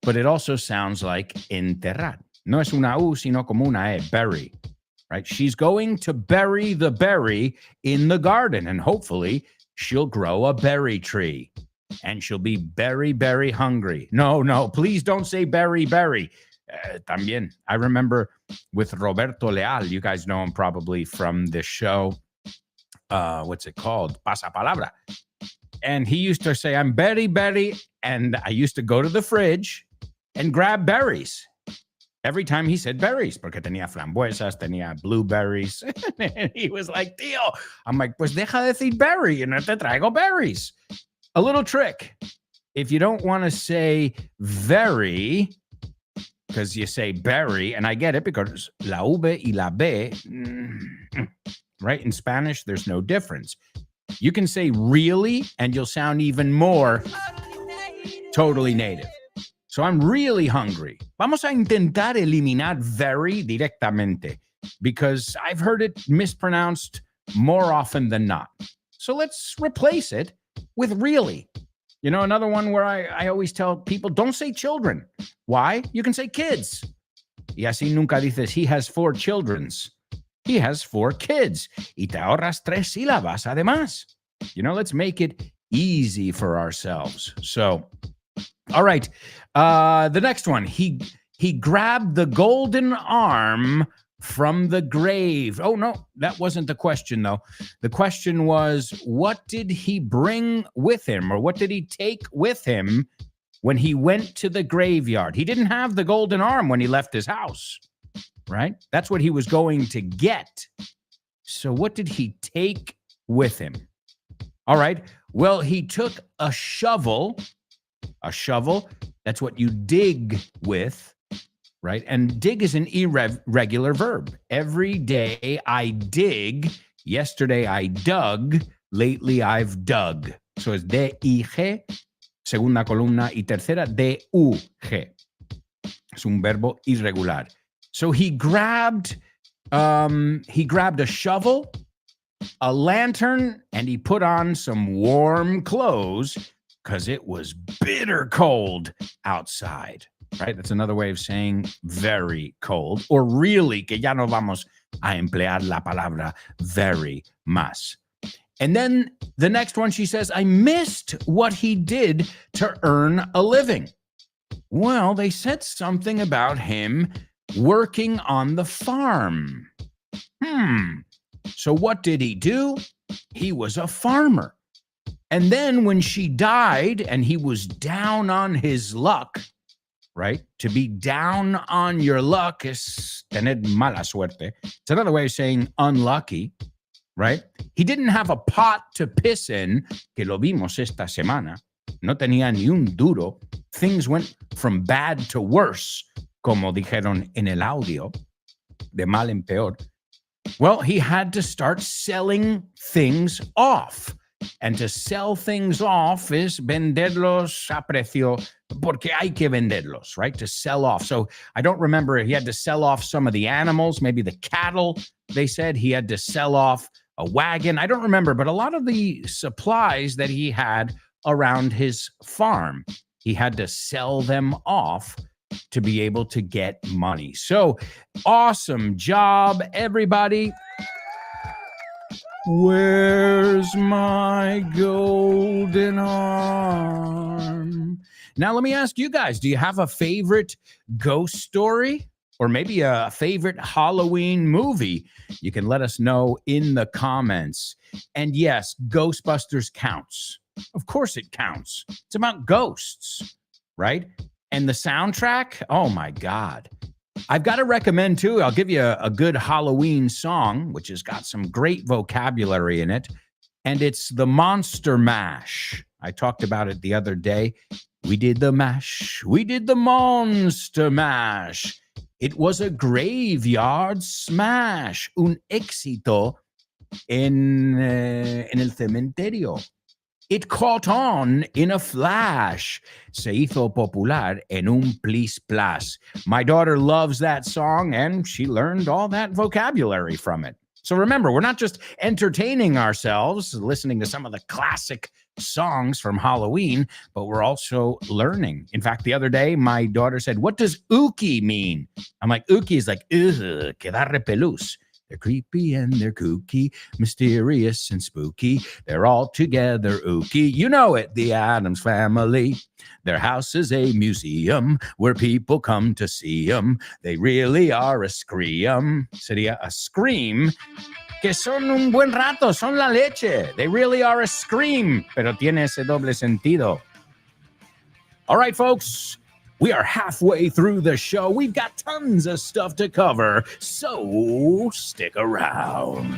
But it also sounds like enterrar. No es una U, sino como una E, bury. Right? She's going to bury the berry in the garden, and hopefully she'll grow a berry tree. And she'll be very, very hungry. No, please don't say berry. También. I remember with Roberto Leal, you guys know him probably from the show, what's it called? Pasapalabra. And he used to say, I'm berry, and I used to go to the fridge and grab berries. Every time he said berries, porque tenía frambuesas, tenía blueberries. And he was like, tío. I'm like, pues deja de decir berry, and te traigo berries. A little trick. If you don't want to say very, because you say berry, and I get it because la V y la B, right? In Spanish, there's no difference. You can say really, and you'll sound even more totally native. So I'm really hungry. Vamos a intentar eliminar very directamente because I've heard it mispronounced more often than not. So let's replace it with really. Another one where I always tell people, don't say children. Why? You can say kids. Y así nunca dices, he has 4 childrens. He has 4 kids. Y te ahorras 3 sílabas además. Let's make it easy for ourselves. So, all right. The next one, he grabbed the golden arm from the grave. Oh, no, that wasn't the question, though. The question was, what did he bring with him, or what did he take with him when he went to the graveyard? He didn't have the golden arm when he left his house, right? That's what he was going to get. So what did he take with him? All right. Well, he took a shovel. A shovel, that's what you dig with, right? And dig is an irregular verb. Every day I dig. Yesterday I dug. Lately I've dug. So it's D-I-G, segunda columna, y tercera D-U-G. Es un verbo irregular. So he grabbed a shovel, a lantern, and he put on some warm clothes because it was bitter cold outside, right? That's another way of saying very cold, or really, que ya no vamos a emplear la palabra very más. And then the next one, she says, I missed what he did to earn a living. Well, they said something about him working on the farm. So what did he do? He was a farmer. And then when she died and he was down on his luck, right? To be down on your luck is tener mala suerte. It's another way of saying unlucky, right? He didn't have a pot to piss in, que lo vimos esta semana. no tenía ni un duro. Things went from bad to worse, como dijeron en el audio, de mal en peor. Well, he had to start selling things off. And to sell things off is venderlos a precio, porque hay que venderlos, right? To sell off. So I don't remember, he had to sell off some of the animals, maybe the cattle, they said. He had to sell off a wagon. I don't remember, but a lot of the supplies that he had around his farm, he had to sell them off to be able to get money. So awesome job, everybody. Where's my golden arm? Now, let me ask you guys, do you have a favorite ghost story? Or maybe a favorite Halloween movie? You can let us know in the comments. And yes, Ghostbusters counts. Of course it counts. It's about ghosts, right? And the soundtrack, oh my God. I've got to recommend too, I'll give you a good Halloween song, which has got some great vocabulary in it. And it's the Monster Mash. I talked about it the other day. We did the mash. We did the Monster Mash. It was a graveyard smash. Un éxito en el cementerio. It caught on in a flash. Se hizo popular en un plis-plas. My daughter loves that song, and she learned all that vocabulary from it. So remember, we're not just entertaining ourselves, listening to some of the classic songs from Halloween, but we're also learning. In fact, the other day, my daughter said, "What does ookie mean?" I'm like, ookie is like, ugh, que da repelús. They're creepy and they're kooky, mysterious and spooky. They're all together ooky. You know it, the Addams Family. Their house is a museum where people come to see them. They really are a scream. Sería a scream. Que son un buen rato, son la leche. They really are a scream, pero tiene ese doble sentido. All right, folks. We are halfway through the show. We've got tons of stuff to cover, so stick around.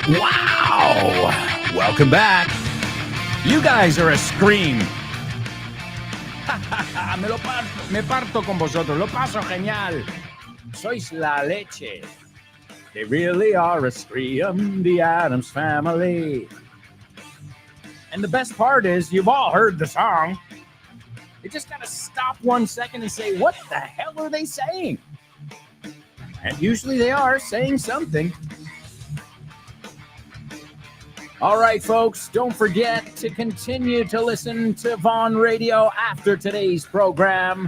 Wow! Welcome back. You guys are a scream. Me parto con vosotros. Lo paso genial. Sois la leche. They really are a scream, the Addams Family. And the best part is, you've all heard the song. You just gotta stop 1 second and say, what the hell are they saying? And usually they are saying something. All right, folks, don't forget to continue to listen to Vaughn Radio after today's program.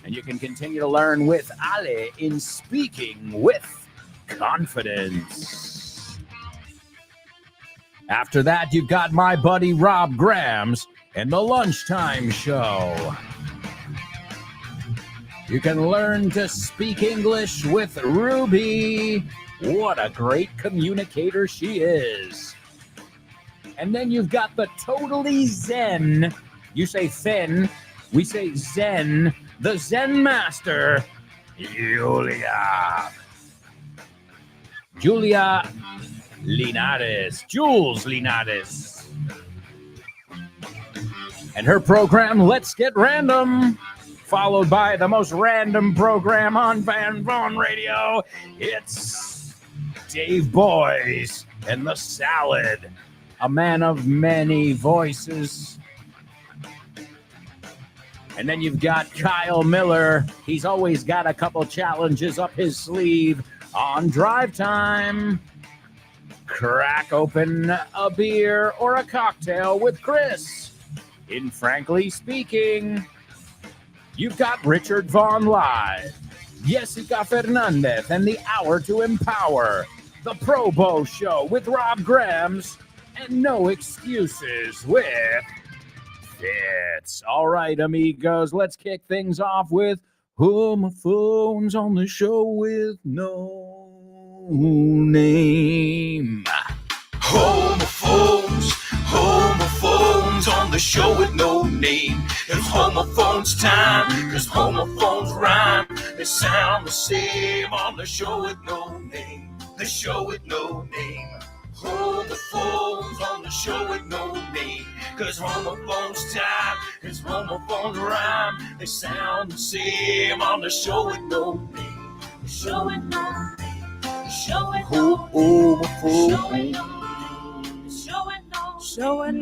And you can continue to learn with Ale in Speaking with Confidence. After that, you've got my buddy Rob Grams and the Lunchtime Show. You can learn to speak English with Ruby. What a great communicator she is. And then you've got the totally zen, you say thin, we say zen, the Zen Master, Julia Linares, Jules Linares. And her program, Let's Get Random, followed by the most random program on Van Vaughn Radio. It's Dave Boys and the Salad. A man of many voices. And then you've got Kyle Miller. He's always got a couple challenges up his sleeve on Drive Time. Crack open a beer or a cocktail with Chris in Frankly Speaking. You've got Richard Vaughn Live, Jessica Fernandez, and the Hour to Empower, the Pro Bowl Show with Rob Grams, and No Excuses with Fitz. All right, amigos, let's kick things off with Homophones on the Show with No Name. Homophones, homophones on the show with no name. It's homophones time, cause homophones rhyme. They sound the same on the show with no name. The show with no name. Homophones on the show with no name. Cause homophones time, cause homophones rhyme. They sound the same on the show with no name. The show with no name. The show with no name. The show with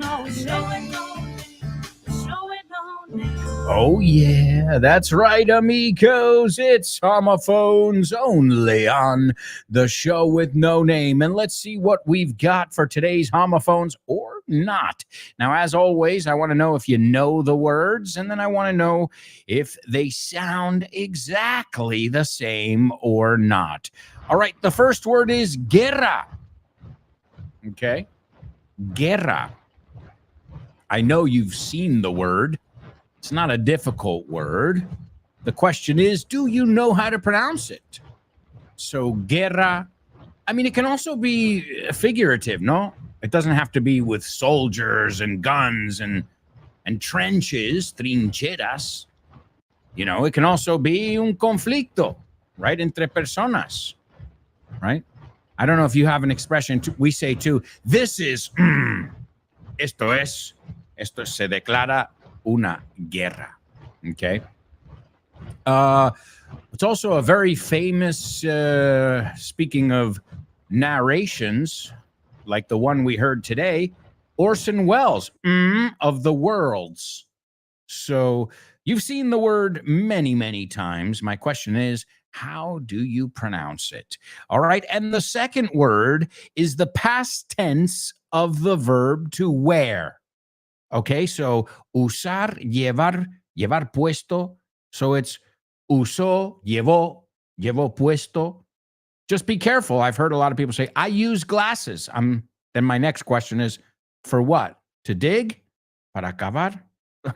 no name. Oh, yeah, that's right, amigos. It's homophones only on the show with no name. And let's see what we've got for today's homophones or not. Now, as always, I want to know if you know the words, and then I want to know if they sound exactly the same or not. All right, the first word is guerra. Okay. Guerra. I know you've seen the word. It's not a difficult word. The question is, do you know how to pronounce it? So guerra, I mean, it can also be figurative, no? It doesn't have to be with soldiers and guns and trenches, trincheras. You know, it can also be un conflicto, right? Entre personas, right? I don't know if you have an expression. We say too, this is, esto se declara una guerra, okay? It's also a very famous, speaking of narrations, like the one we heard today, Orson Welles, of the Worlds. So you've seen the word many, many times. My question is, how do you pronounce it? All right. And the second word is the past tense of the verb to wear. Okay. So usar, llevar puesto. So it's usó, llevó puesto. Just be careful. I've heard a lot of people say, I use glasses. Then my next question is, for what? To dig? Para cavar?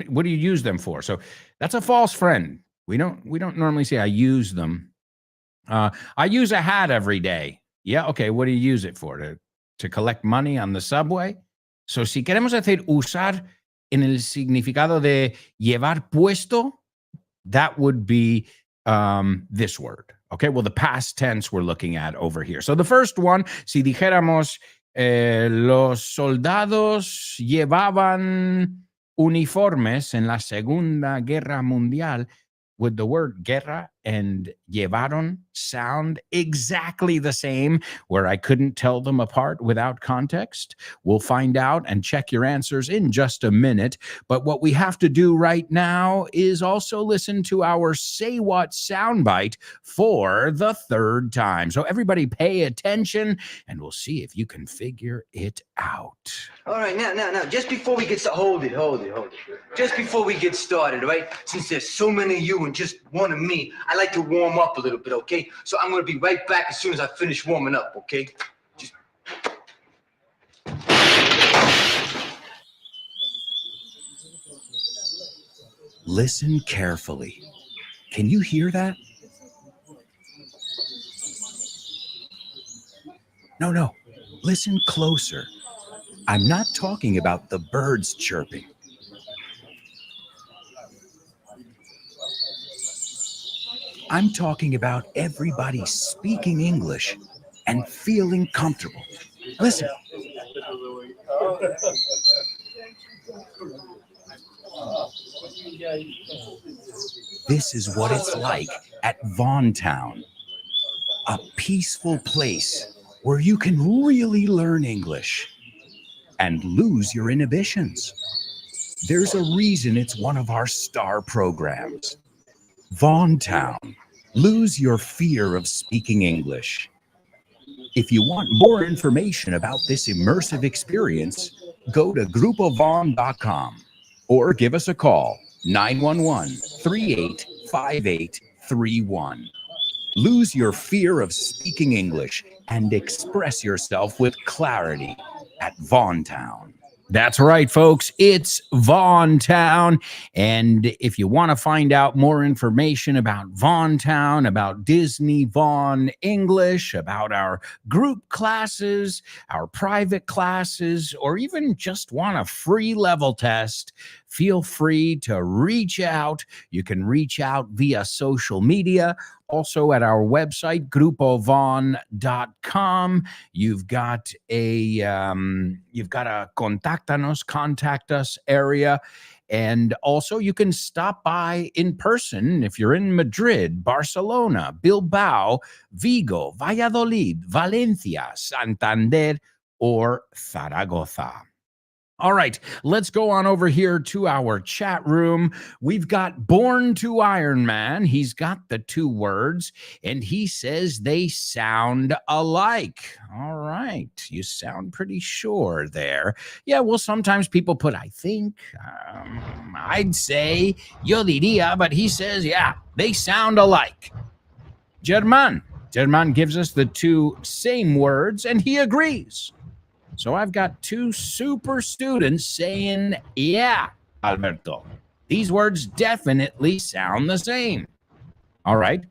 What do you use them for? So that's a false friend. We don't normally say I use them. I use a hat every day. Yeah, okay. What do you use it for? To collect money on the subway? So si queremos decir usar en el significado de llevar puesto, that would be this word. Okay, well, the past tense we're looking at over here. So the first one, si dijéramos los soldados llevaban uniformes en la Segunda Guerra Mundial, would the word guerra and llevaron sound exactly the same, where I couldn't tell them apart without context? We'll find out and check your answers in just a minute. But what we have to do right now is also listen to our Say What soundbite for the third time. So everybody pay attention, and we'll see if you can figure it out. All right, now, just before we get started, hold it. Just before we get started, right? Since there's so many of you and just one of me, I like to warm up a little bit, okay? So I'm gonna be right back as soon as I finish warming up, okay? Just... Listen carefully. Can you hear that? No. Listen closer. I'm not talking about the birds chirping. I'm talking about everybody speaking English and feeling comfortable. Listen. This is what it's like at Vaughntown, a peaceful place where you can really learn English and lose your inhibitions. There's a reason it's one of our star programs. Vaughntown, lose your fear of speaking English. If you want more information about this immersive experience, go to grupovaughn.com or give us a call 911-385831. Lose your fear of speaking English and express yourself with clarity at Vaughntown. That's right, folks. It's Vaughntown. And if you want to find out more information about Vaughntown, about Disney Vaughn English, about our group classes, our private classes, or even just want a free level test, feel free to reach out. You can reach out via social media. Also at our website, grupovon.com. You've got a contact us area. And also you can stop by in person if you're in Madrid, Barcelona, Bilbao, Vigo, Valladolid, Valencia, Santander, or Zaragoza. All right, let's go on over here to our chat room. We've got Born to Iron Man. He's got the two words, and he says they sound alike. All right, you sound pretty sure there. Yeah, well, sometimes people put, I think, I'd say, yo diría, but he says, yeah, they sound alike. German gives us the two same words, and he agrees. So I've got two super students saying, yeah, Alberto, these words definitely sound the same. All right,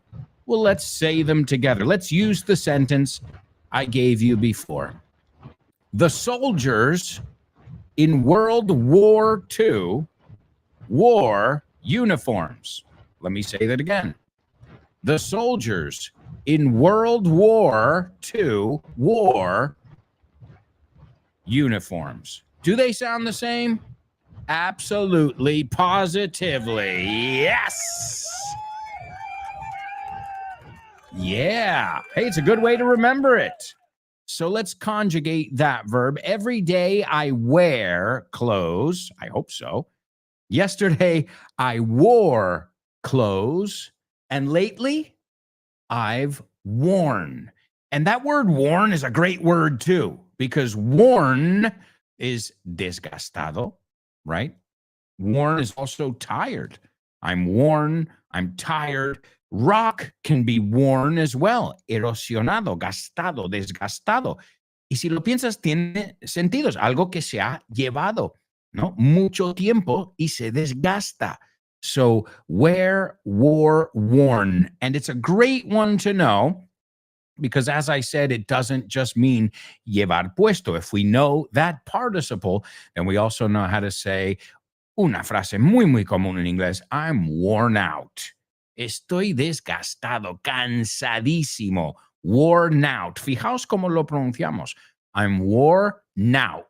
well, let's say them together. Let's use the sentence I gave you before. The soldiers in World War II wore uniforms. Let me say that again. The soldiers in World War II wore uniforms. Do they sound the same? Absolutely, positively. Yes. Yeah. Hey, it's a good way to remember it. So let's conjugate that verb. Every day I wear clothes. I hope so. Yesterday I wore clothes. And lately I've worn. And that word worn is a great word too, because worn is desgastado, right? Worn is also tired. I'm worn, I'm tired. Rock can be worn as well. Erosionado, gastado, desgastado. Y si lo piensas, tiene sentido. Es algo que se ha llevado, ¿no? Mucho tiempo y se desgasta. So wear, wore, worn. And it's a great one to know, because as I said, it doesn't just mean llevar puesto. If we know that participle, then we also know how to say una frase muy, muy común en inglés. I'm worn out. Estoy desgastado, cansadísimo, worn out. Fijaos cómo lo pronunciamos. I'm worn out.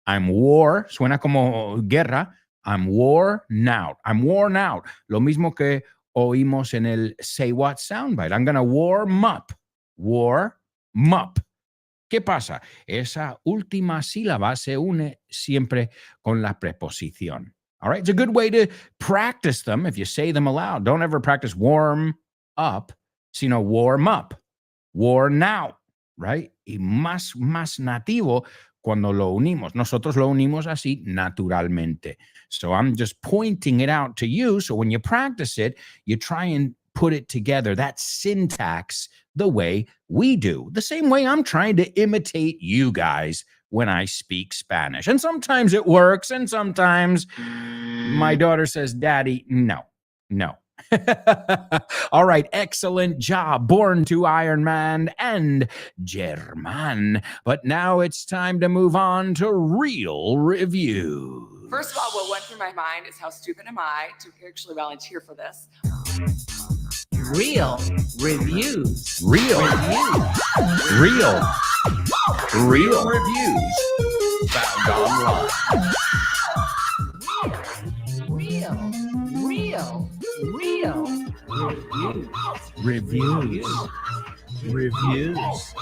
I'm war, suena como guerra. I'm worn out. I'm worn out. Lo mismo que oímos en el say what soundbite. I'm going to warm up. Warm up. ¿Qué pasa? Esa última sílaba se une siempre con la preposición. All right, it's a good way to practice them if you say them aloud. Don't ever practice warm up, sino warm up, worn out, right? Y más nativo cuando lo unimos. Nosotros lo unimos así naturalmente. So I'm just pointing it out to you. So when you practice it, you try and put it together, that syntax, the way we do, the same way I'm trying to imitate you guys when I speak Spanish. And sometimes it works, and sometimes my daughter says, Daddy, no. All right, excellent job, Born to Iron Man and German. But now it's time to move on to real review. First of all, what went through my mind is how stupid am I to actually volunteer for this? Real reviews. Real reviews found online. Real Reviews.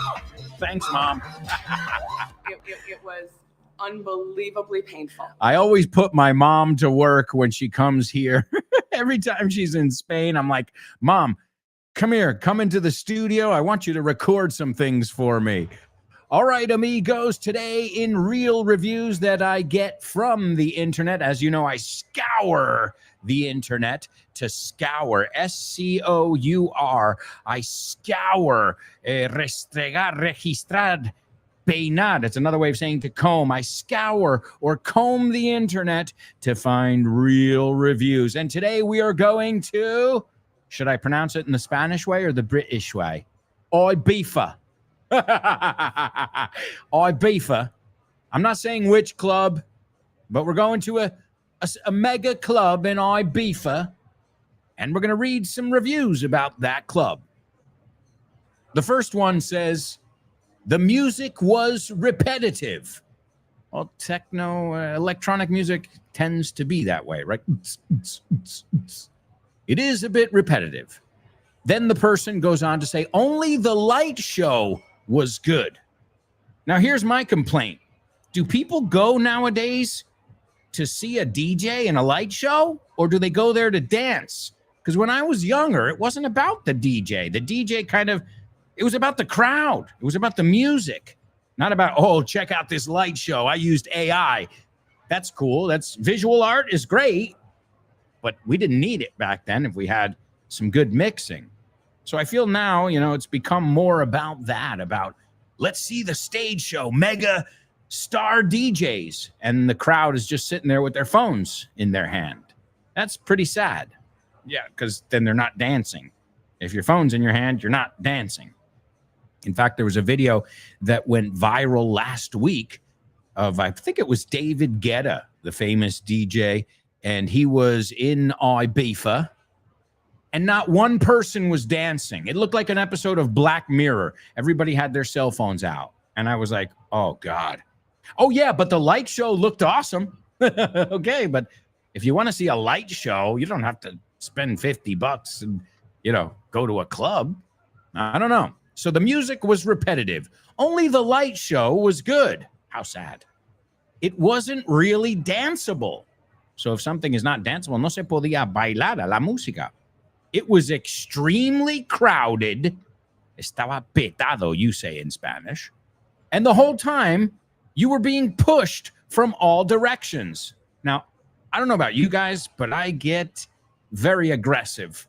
Thanks, Mom. It was unbelievably painful. I always put my mom to work when she comes here. Every time she's in Spain, I'm like, Mom, come here, come into the studio. I want you to record some things for me. All right, amigos, today in real reviews that I get from the internet, as you know, I scour the internet to scour, S-C-O-U-R. I scour, restregar, registrar, peinar. It's another way of saying to comb. I scour or comb the internet to find real reviews. And today we are going to, should I pronounce it in the Spanish way or the British way? Ibiza. Ibiza. I'm not saying which club, but we're going to a mega club in Ibiza, and we're going to read some reviews about that club. The first one says, the music was repetitive. Well, techno, electronic music tends to be that way, right? It is a bit repetitive. Then the person goes on to say, only the light show was good. Now, here's my complaint. Do people go nowadays to see a DJ in a light show, or do they go there to dance? Because when I was younger, it wasn't about the DJ. The DJ kind of, it was about the crowd. It was about the music, not about, oh, check out this light show. I used AI. That's cool. That's visual art is great, but we didn't need it back then if we had some good mixing. So I feel now, it's become more about that, about let's see the stage show, mega star DJs, and the crowd is just sitting there with their phones in their hand. That's pretty sad. Yeah, because then they're not dancing. If your phone's in your hand, you're not dancing. In fact, there was a video that went viral last week of, I think it was David Guetta, the famous DJ, and he was in Ibiza, and not one person was dancing. It looked like an episode of Black Mirror. Everybody had their cell phones out, and I was like, oh, God. Oh, yeah, but the light show looked awesome. Okay, but if you want to see a light show, you don't have to spend $50 and, go to a club. I don't know. So the music was repetitive. Only the light show was good. How sad. It wasn't really danceable. So if something is not danceable, no se podía bailar a la música. It was extremely crowded. Estaba petado, you say in Spanish. And the whole time, you were being pushed from all directions. Now, I don't know about you guys, but I get very aggressive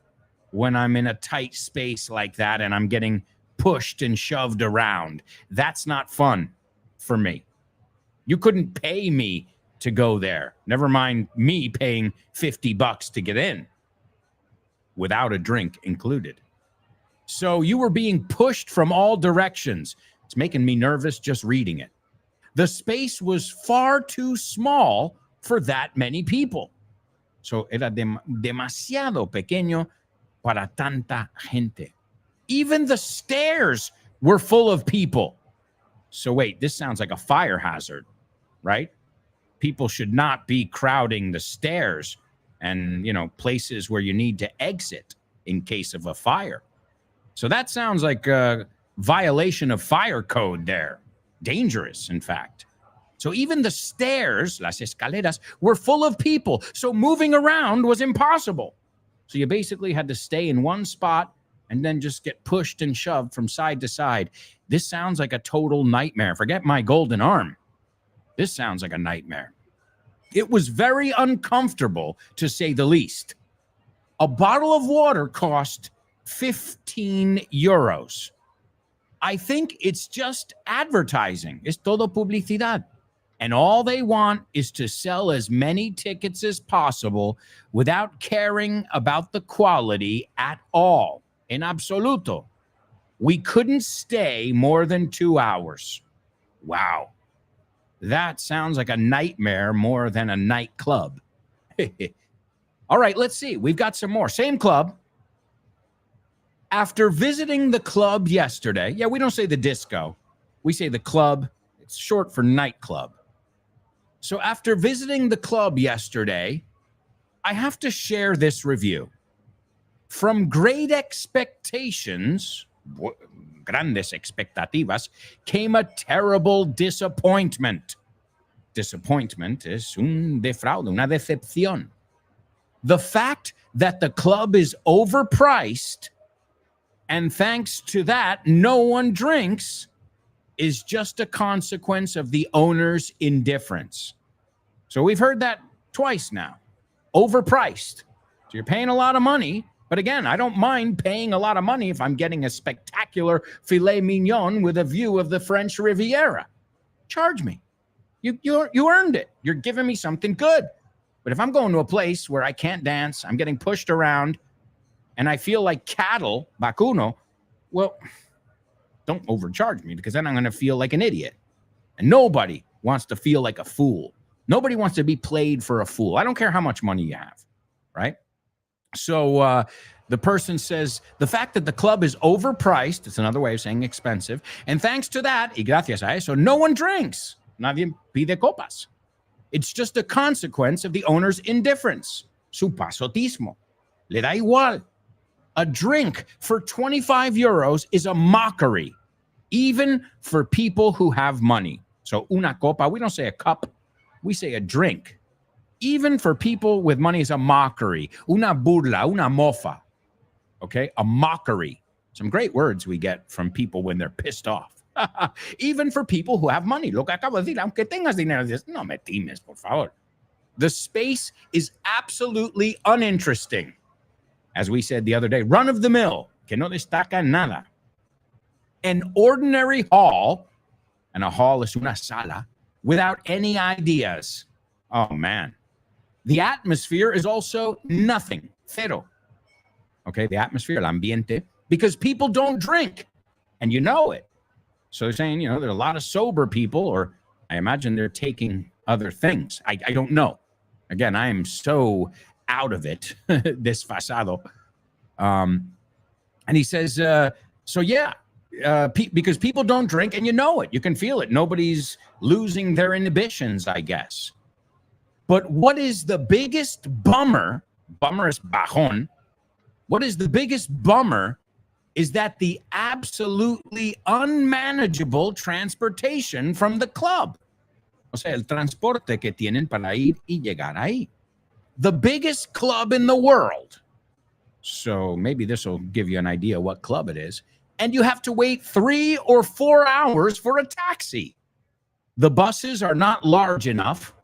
when I'm in a tight space like that and I'm getting pushed and shoved around. That's not fun for me. You couldn't pay me to go there. Never mind me paying $50 to get in without a drink included. So you were being pushed from all directions. It's making me nervous just reading it. The space was far too small for that many people. So era demasiado pequeño para tanta gente. Even the stairs were full of people. So wait, this sounds like a fire hazard, right? People should not be crowding the stairs and, places where you need to exit in case of a fire. So that sounds like a violation of fire code there. Dangerous, in fact. So even the stairs, las escaleras, were full of people. So moving around was impossible. So you basically had to stay in one spot and then just get pushed and shoved from side to side. This sounds like a total nightmare. Forget my golden arm. This sounds like a nightmare. It was very uncomfortable, to say the least. A bottle of water cost 15 euros. I think it's just advertising. Es todo publicidad. And all they want is to sell as many tickets as possible without caring about the quality at all. En absoluto. We couldn't stay more than 2 hours. Wow. That sounds like a nightmare more than a nightclub. All right, let's see. We've got some more. Same club. After visiting the club yesterday, yeah, we don't say the disco. We say the club. It's short for nightclub. So after visiting the club yesterday, I have to share this review. From great expectations, grandes expectativas, came a terrible disappointment. Disappointment es un defraude, una decepción. The fact that the club is overpriced, and thanks to that, no one drinks, is just a consequence of the owner's indifference. So we've heard that twice now. Overpriced. So you're paying a lot of money. But again, I don't mind paying a lot of money if I'm getting a spectacular filet mignon with a view of the French Riviera. Charge me. You earned it. You're giving me something good. But if I'm going to a place where I can't dance, I'm getting pushed around, and I feel like cattle, vacuno, well, don't overcharge me, because then I'm going to feel like an idiot. And nobody wants to feel like a fool. Nobody wants to be played for a fool. I don't care how much money you have, right? So the person says, the fact that the club is overpriced, it's another way of saying expensive, and thanks to that, y gracias a eso, no one drinks. Nadie pide copas. It's just a consequence of the owner's indifference. Su pasotismo. Le da igual. A drink for 25 euros is a mockery, even for people who have money. So una copa, we don't say a cup, we say a drink. Even for people with money is a mockery. Una burla, una mofa. Okay, a mockery. Some great words we get from people when they're pissed off. Even for people who have money. Lo que acabo de decir, aunque tengas dinero, no me times, por favor. The space is absolutely uninteresting. As we said the other day, run of the mill, que no destaca nada. An ordinary hall, and a hall is una sala, without any ideas. Oh, man. The atmosphere is also nothing. Cero. Okay, the atmosphere, el ambiente, because people don't drink, and you know it. So they're saying, there are a lot of sober people, or I imagine they're taking other things. I don't know. Again, I am so out of it, desfasado. And he says, because people don't drink, and you know it. You can feel it. Nobody's losing their inhibitions, I guess. But what is the biggest bummer? Bummer is bajón. What is the biggest bummer is that the absolutely unmanageable transportation from the club. O sea, el transporte que tienen para ir y llegar ahí. The biggest club in the world. So maybe this will give you an idea what club it is. And you have to wait 3 or 4 hours for a taxi. The buses are not large enough.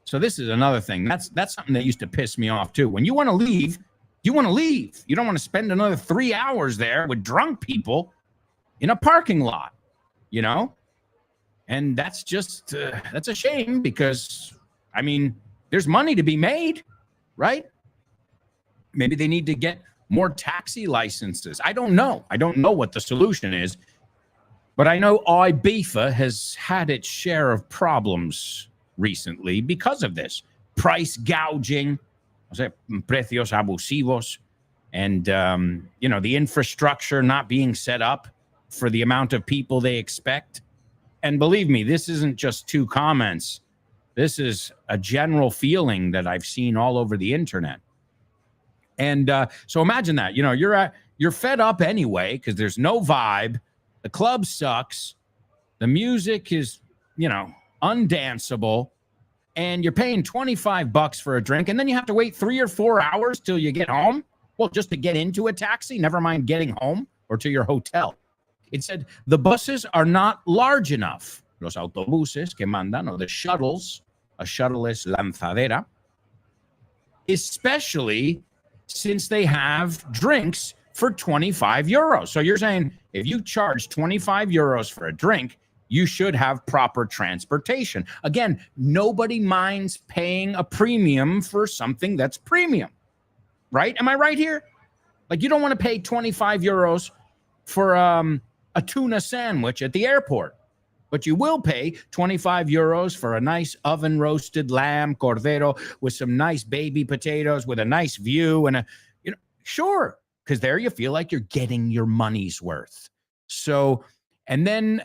So this is another thing. That's something that used to piss me off too. When you want to leave, you want to leave. You don't want to spend another 3 hours there with drunk people in a parking lot, And that's just, that's a shame because, there's money to be made, right? Maybe they need to get more taxi licenses. I don't know. I don't know what the solution is. But I know Ibiza has had its share of problems recently because of this. Price gouging, precios abusivos, and, the infrastructure not being set up for the amount of people they expect. And believe me, this isn't just 2 comments. This is a general feeling that I've seen all over the internet. And so imagine that, you're fed up anyway because there's no vibe. The club sucks. The music is, undanceable. And you're paying $25 for a drink. And then you have to wait 3 or 4 hours till you get home. Well, just to get into a taxi, never mind getting home or to your hotel. It said the buses are not large enough. Los autobuses que mandan, or the shuttles, a shuttle es lanzadera, especially since they have drinks for 25 euros. So you're saying if you charge 25 euros for a drink, you should have proper transportation. Again, nobody minds paying a premium for something that's premium, right? Am I right here? Like you don't want to pay 25 euros for a tuna sandwich at the airport, but you will pay 25 euros for a nice oven roasted lamb cordero with some nice baby potatoes with a nice view and sure, because there you feel like you're getting your money's worth. So, and then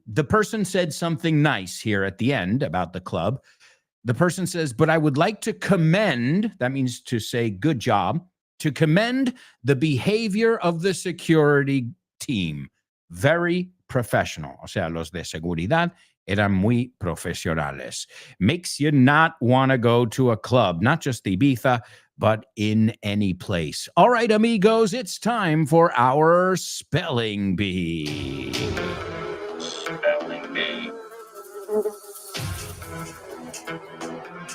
the person said something nice here at the end about the club. The person says, but I would like to commend, that means to say good job, to commend the behavior of the security team. Very professional. O sea, los de seguridad eran muy profesionales. Makes you not want to go to a club, not just Ibiza, but in any place. All right, amigos, it's time for our spelling bee. Spelling bee.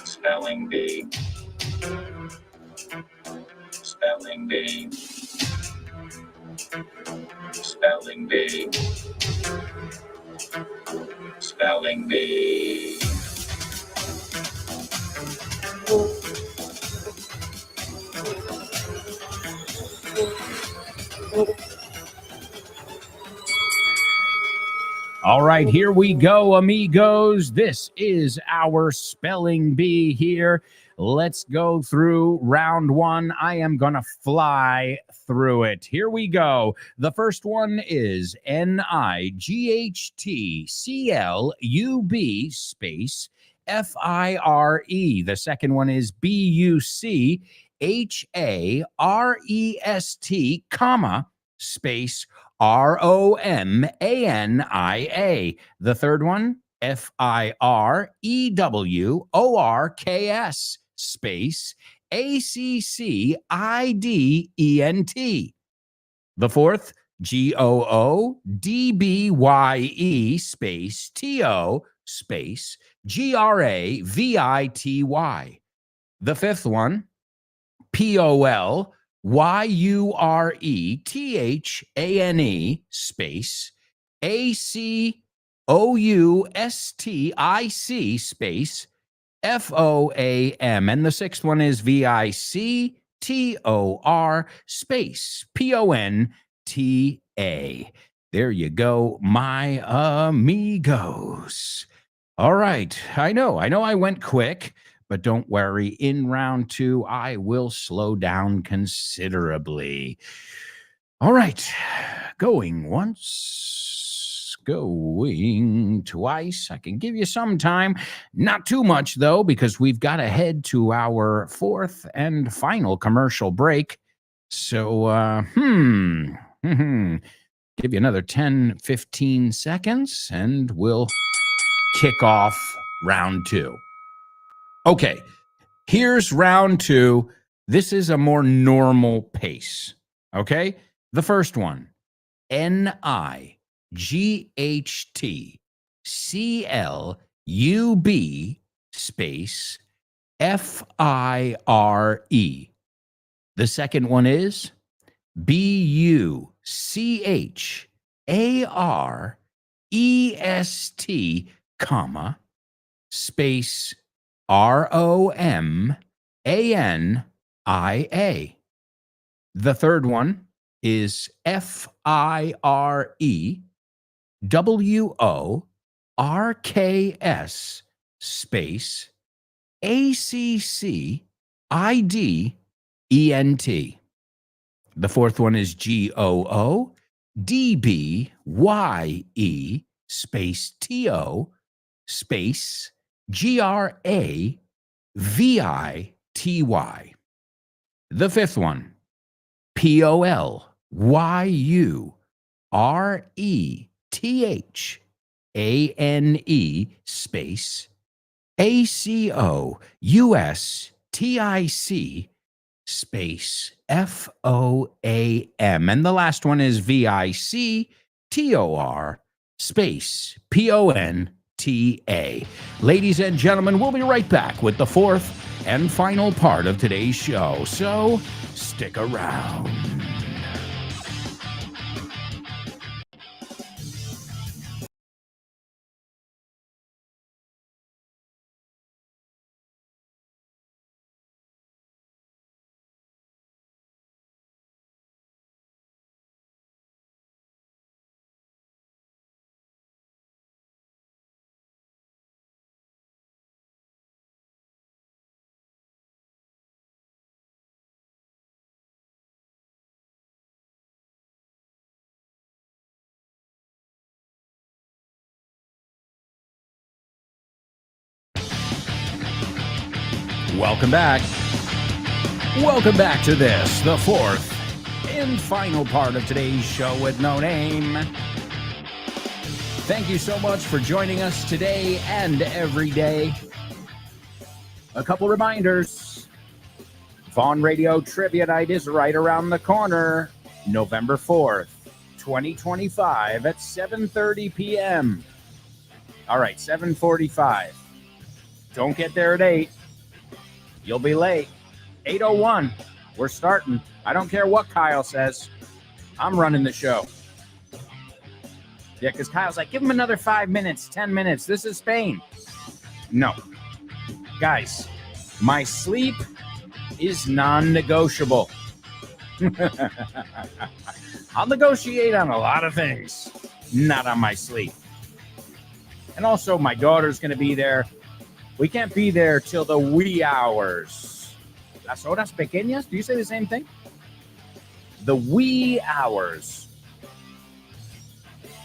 Spelling bee. Spelling bee. Spelling bee. Spelling bee. All right, here we go, amigos. This is our spelling bee here. Let's go through round one. I am going to fly through it. Here we go. The first one is NIGHTCLUB space FIRE. The second one is BUCHAREST, comma, space ROMANIA. The third one, FIREWORKS, space ACCIDENT. The fourth, GOODBYE, space TO, space GRAVITY. The fifth one, POLYURETHANE, space ACOUSTIC, space FOAM. And the sixth one is VICTOR, space PONTA. There you go, my amigos. All right. I know I went quick, but don't worry. In round two, I will slow down considerably. All right. Going once, going twice. I can give you some time. Not too much, though, because we've got to head to our fourth and final commercial break. So, give you another 10, 15 seconds, and we'll kick off round two. Okay, here's round two. This is a more normal pace, okay? The first one, NIGHTCLUB space FIRE. The second one is BUCHAREST, comma, space ROMANIA. The third one is FIREWORKS, space ACCIDENT. The fourth one is GOODBYE, space TO, space GRAVITY. The fifth one, POLYURETHANE, space ACOUSTIC, space FOAM. And the last one is VICTOR, space PONTA. Ladies and gentlemen, we'll be right back with the fourth and final part of today's show. So stick around. Welcome back. Welcome back to this, the fourth and final part of today's show with no name. Thank you so much for joining us today and every day. A couple reminders. Vaughn Radio Trivia Night is right around the corner, November 4th, 2025 at 7:30 p.m. All right, 7:45. Don't get there at 8. You'll be late. 8:01. We're starting. I don't care what Kyle says. I'm running the show. Yeah, because Kyle's like, give him another 5 minutes, 10 minutes. This is Spain. No. Guys, my sleep is non-negotiable. I'll negotiate on a lot of things, not on my sleep. And also, my daughter's going to be there. We can't be there till the wee hours. Las horas pequeñas? Do you say the same thing? The wee hours.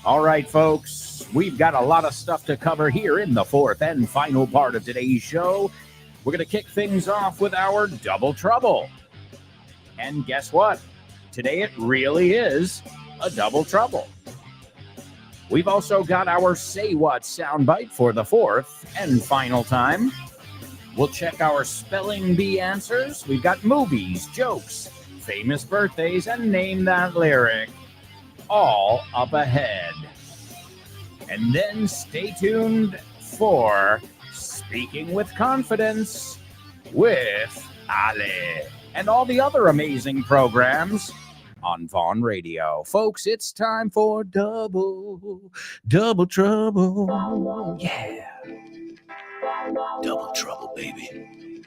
All right, folks. We've got a lot of stuff to cover here in the fourth and final part of today's show. We're going to kick things off with our Double Trouble. And guess what? Today it really is a double trouble. We've also got our Say What soundbite for the fourth and final time. We'll check our spelling bee answers. We've got movies, jokes, famous birthdays, and Name That Lyric. All up ahead. And then stay tuned for Speaking with Confidence with Ale and all the other amazing programs on Vaughn Radio. Folks, it's time for Double Trouble. Yeah. Double trouble, baby.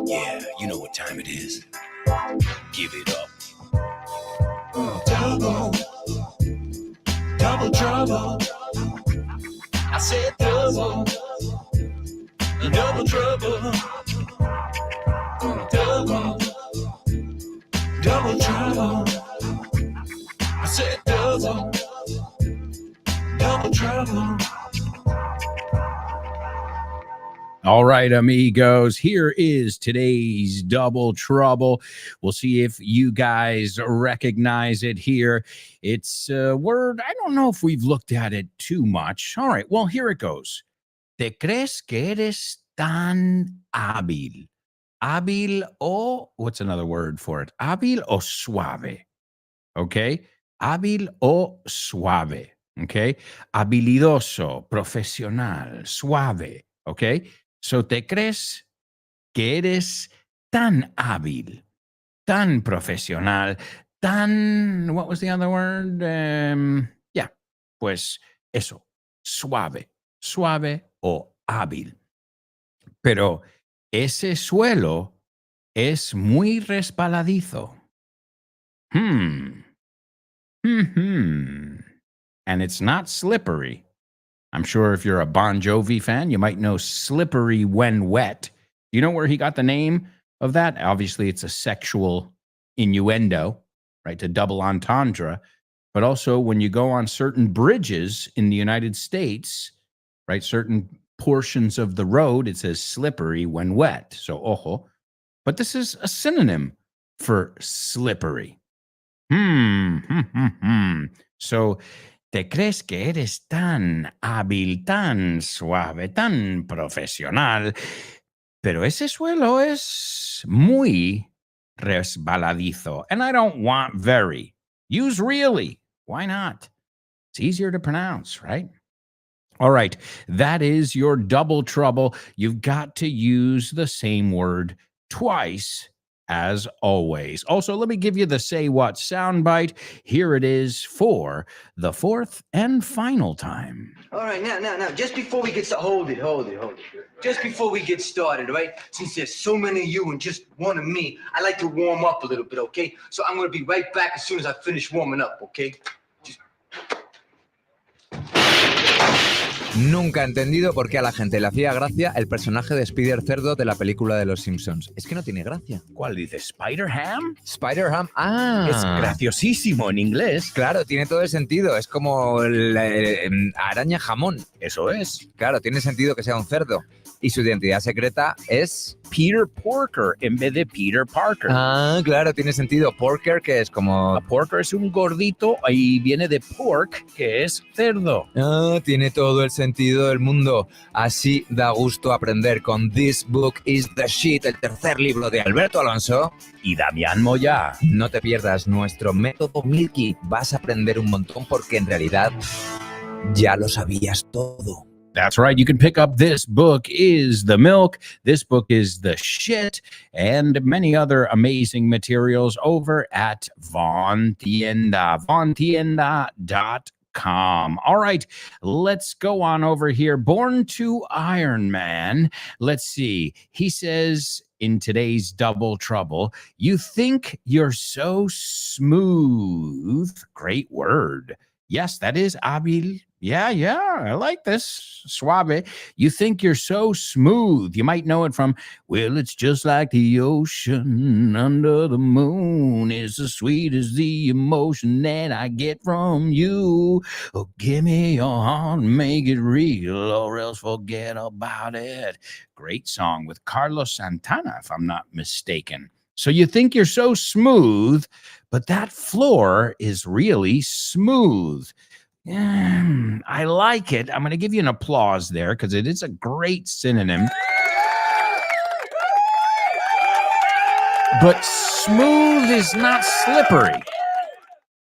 Yeah, you know what time it is. Give it up. Double trouble. I said double trouble. Double trouble. I said double trouble. All right, amigos, here is today's Double Trouble. We'll see if you guys recognize it here. It's a word, I don't know if we've looked at it too much. All right, well, here it goes. ¿Te crees que eres tan hábil? Hábil o, what's another word for it? Hábil o suave? Okay, hábil o suave? Okay, habilidoso, profesional, suave. Okay. So, ¿te crees que eres tan hábil, tan profesional, tan, what was the other word? Pues eso, suave o hábil. Pero ese suelo es muy resbaladizo. And it's not slippery. I'm sure if you're a Bon Jovi fan, you might know Slippery When Wet. You know where he got the name of that? Obviously, it's a sexual innuendo, right? To double entendre. But also when you go on certain bridges in the United States, right? Certain portions of the road, it says slippery when wet. So, ojo. But this is a synonym for slippery. So, ¿te crees que eres tan hábil, tan suave, tan profesional? Pero ese suelo es muy resbaladizo. And I don't want very. Use really. Why not? It's easier to pronounce, right? All right. That is your double trouble. You've got to use the same word twice as always. Also, let me give you the Say What soundbite. Here it is for the fourth and final time. All right, now, just before we get started, hold it. Just before we get started, right? Since there's so many of you and just one of me, I like to warm up a little bit, okay? So I'm going to be right back as soon as I finish warming up, okay? Nunca he entendido por qué a la gente le hacía gracia el personaje de Spider Cerdo de la película de Los Simpsons. Es que no tiene gracia. ¿Cuál dice? ¿Spider-Ham? Spider-Ham. Es graciosísimo en inglés. Claro, tiene todo el sentido. Es como araña jamón. Eso es. Claro, tiene sentido que sea un cerdo. Y su identidad secreta es Peter Porker en vez de Peter Parker. Ah, claro, tiene sentido. Porker, que es como... Porker es un gordito y viene de pork, que es cerdo. Ah, tiene todo el sentido del mundo. Así da gusto aprender con This Book is the Shit, el tercer libro de Alberto Alonso y Damián Moya. No te pierdas nuestro método Milky. Vas a aprender un montón porque en realidad ya lo sabías todo. That's right. You can pick up This Book is the Milk, This Book is the Shit, and many other amazing materials over at Von Tienda, vontienda.com. All right, let's go on over here. Born to Iron Man. Let's see. He says in today's Double Trouble, you think you're so smooth. Great word. Yes, that is hábil. Yeah, I like this. Suave. You think you're so smooth. You might know it from, well, it's just like the ocean under the moon. It's as sweet as the emotion that I get from you. Oh, give me your heart and make it real, or else forget about it. Great song with Carlos Santana, if I'm not mistaken. So you think you're so smooth, but that floor is really smooth. I like it. I'm going to give you an applause there because it is a great synonym. But smooth is not slippery.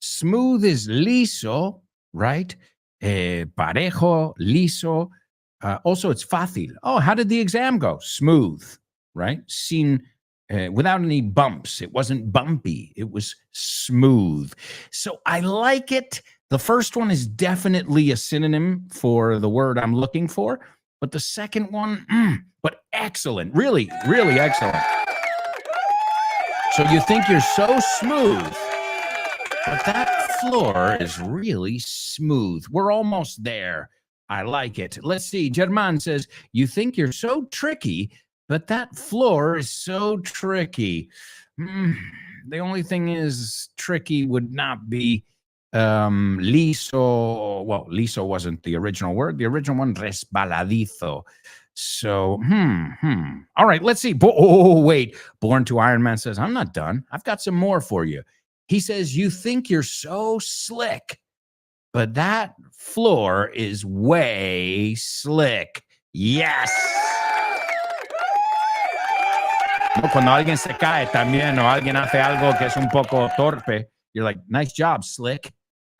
Smooth is liso, right? Parejo, liso. Also, it's fácil. Oh, how did the exam go? Smooth, right? Sin, without any bumps. It wasn't bumpy. It was smooth. So I like it. The first one is definitely a synonym for the word I'm looking for, but the second one, but excellent. Really, really excellent. So you think you're so smooth, but that floor is really smooth. We're almost there. I like it. Let's see. German says, you think you're so tricky, but that floor is so tricky. The only thing is tricky would not be liso. Well, liso wasn't the original word. The original one, resbaladizo. So, All right, let's see. Wait. Born to Iron Man says, I'm not done. I've got some more for you. He says, you think you're so slick, but that floor is way slick. Yes. No, cuando alguien se cae también o alguien hace algo que es un poco torpe, you're like, nice job, slick.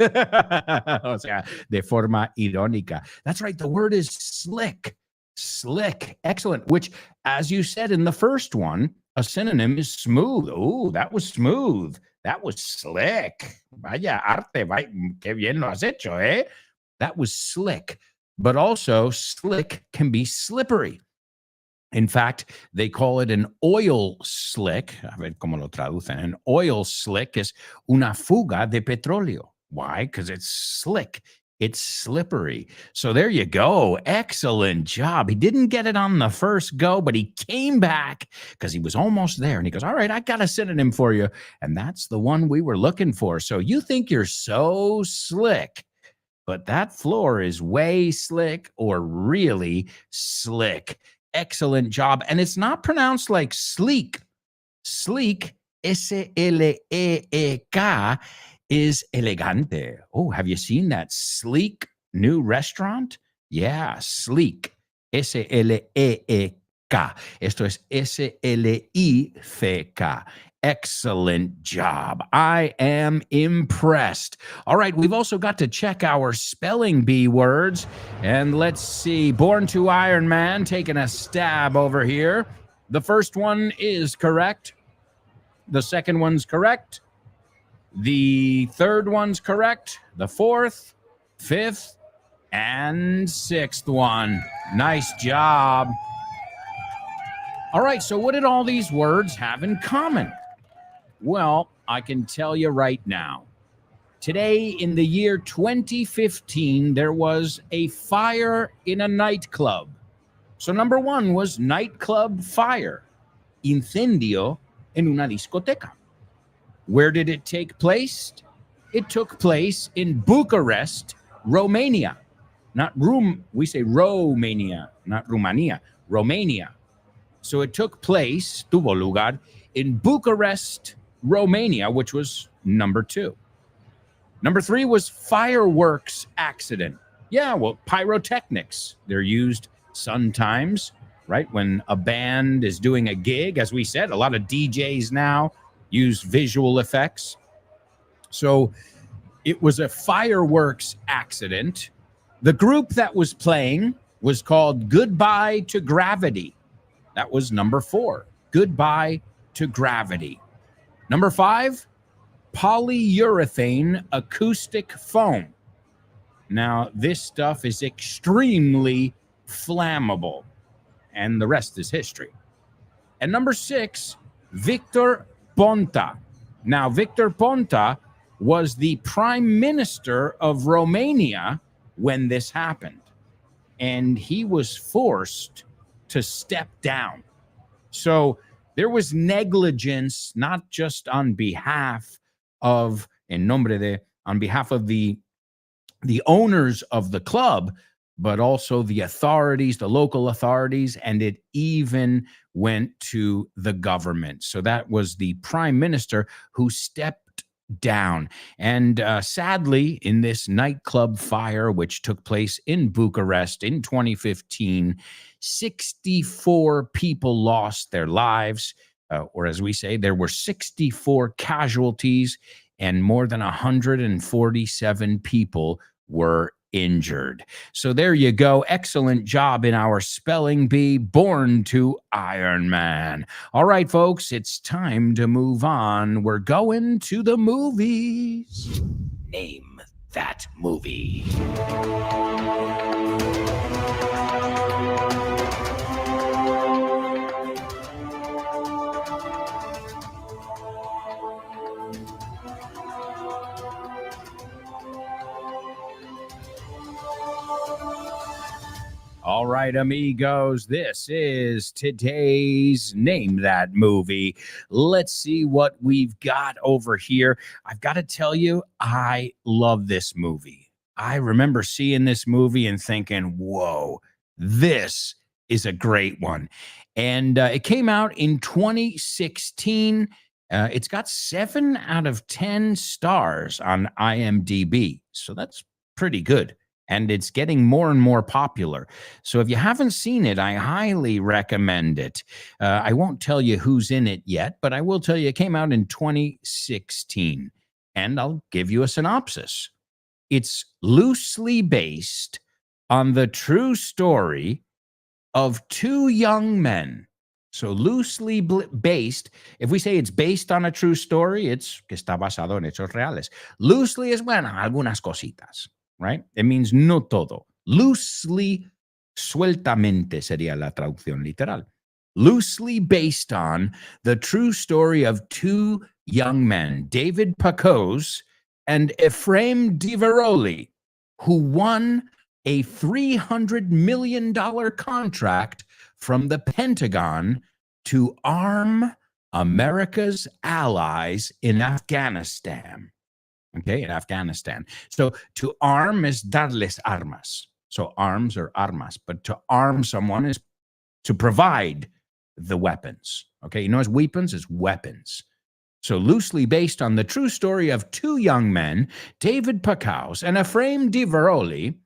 O sea, de forma irónica. That's right. The word is slick. Slick. Excellent. Which, as you said in the first one, a synonym is smooth. Oh, that was smooth. That was slick. Vaya arte. Vaya, qué bien lo has hecho, eh? That was slick. But also, slick can be slippery. In fact, they call it an oil slick. A ver cómo lo traducen. An oil slick is una fuga de petróleo. Why? Because it's slick. It's slippery. So there you go. Excellent job. He didn't get it on the first go, but he came back because he was almost there. And he goes, all right, I got a synonym for you. And that's the one we were looking for. So you think you're so slick, but that floor is way slick or really slick. Excellent job. And it's not pronounced like sleek. Sleek, S-L-E-E-K, is elegante. Oh, have you seen that sleek new restaurant? Yeah, sleek. S-L-E-E-K. Esto es S-L-I-C-K. Excellent job. I am impressed. All right, we've also got to check our spelling bee words. And let's see. Born to Iron Man, taking a stab over here. The first one is correct. The second one's correct. The third one's correct. The fourth, fifth, and sixth one. Nice job. All right, so what did all these words have in common? Well, I can tell you right now. Today, in the year 2015, there was a fire in a nightclub. So number one was nightclub fire. Incendio en una discoteca. Where did it take place? It took place in Bucharest, Romania. We say Romania, not Romania, Romania. So it took place, tuvo lugar, in Bucharest, Romania, which was number two. Number three was fireworks accident. Yeah, well, pyrotechnics. They're used sometimes, right? When a band is doing a gig, as we said, a lot of DJs now use visual effects. So it was a fireworks accident. The group that was playing was called Goodbye to Gravity. That was number 4. Goodbye to Gravity. Number 5, polyurethane acoustic foam. Now, this stuff is extremely flammable, and the rest is history. And number 6, Victor Ponta. Now, Victor Ponta was the prime minister of Romania when this happened, and he was forced to step down. So there was negligence, not just on behalf of, on behalf of the owners of the club, but also the authorities, the local authorities, and it even went to the government. So that was the prime minister who stepped down. And sadly, in this nightclub fire, which took place in Bucharest in 2015, 64 people lost their lives, or as we say, there were 64 casualties, and more than 147 people were injured. So there you go. Excellent job in our spelling bee, Born to Iron Man. All right, folks, it's time to move on. We're going to the movies. Name that movie. All right, amigos, this is today's Name That Movie. Let's see what we've got over here. I've got to tell you, I love this movie. I remember seeing this movie and thinking, whoa, this is a great one. And it came out in 2016. It's got 7 out of 10 stars on IMDb. So that's pretty good. And it's getting more and more popular. So if you haven't seen it, I highly recommend it. I won't tell you who's in it yet, but I will tell you it came out in 2016. And I'll give you a synopsis. It's loosely based on the true story of 2 young men. So loosely based, if we say it's based on a true story, it's que está basado en hechos reales. Loosely es, bueno, algunas cositas. Right? It means no todo. Loosely, sueltamente sería la traducción literal. Loosely based on the true story of 2 young men, David Pacos and Ephraim Diveroli, who won a $300 million contract from the Pentagon to arm America's allies in Afghanistan. Okay, in Afghanistan. So to arm is darles armas. So arms are armas, but to arm someone is to provide the weapons. Okay, you know, as weapons is weapons. So loosely based on the true story of 2 young men, David Pacos and Ephraim Diveroli,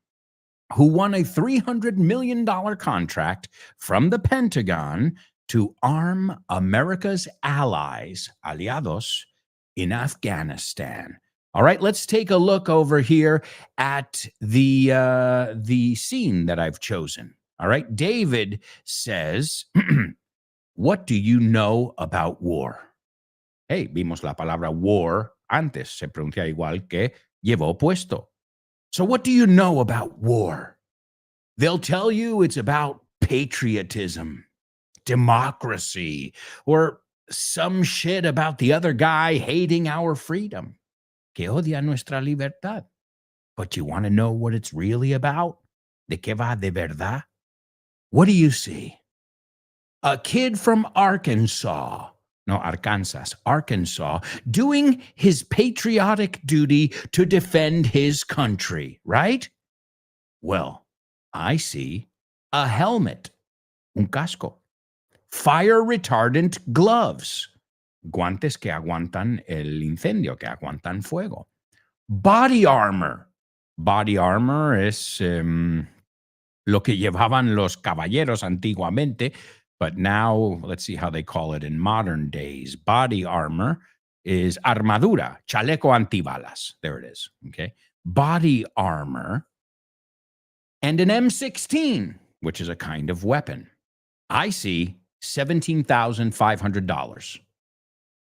who won a $300 million contract from the Pentagon to arm America's allies, aliados, in Afghanistan. All right, let's take a look over here at the scene that I've chosen. All right, David says, what do you know about war? Hey, vimos la palabra war antes, se pronuncia igual que llevó puesto. So what do you know about war? They'll tell you it's about patriotism, democracy, or some shit about the other guy hating our freedom. Que odia nuestra libertad. But you want to know what it's really about? ¿De qué va de verdad? What do you see? A kid from Arkansas, doing his patriotic duty to defend his country, right? Well, I see a helmet, un casco, fire retardant gloves, guantes que aguantan el incendio, que aguantan fuego. Body armor. Body armor es lo que llevaban los caballeros antiguamente, but now let's see how they call it in modern days. Body armor is armadura, chaleco antibalas. There it is, okay? Body armor and an M16. which is a kind of weapon. I see $17,500.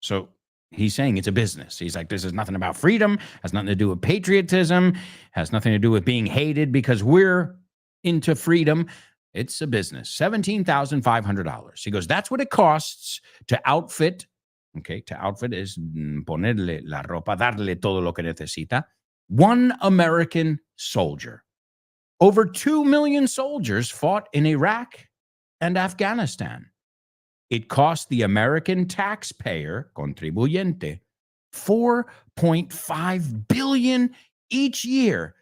So he's saying it's a business. He's like, this is nothing about freedom, has nothing to do with patriotism, has nothing to do with being hated because we're into freedom. It's a business. $17,500. He goes, that's what it costs to outfit. Okay, to outfit is ponerle la ropa, darle todo lo que necesita. One American soldier. Over 2 million soldiers fought in Iraq and Afghanistan. It cost the American taxpayer, contribuyente, $4.5 billion each year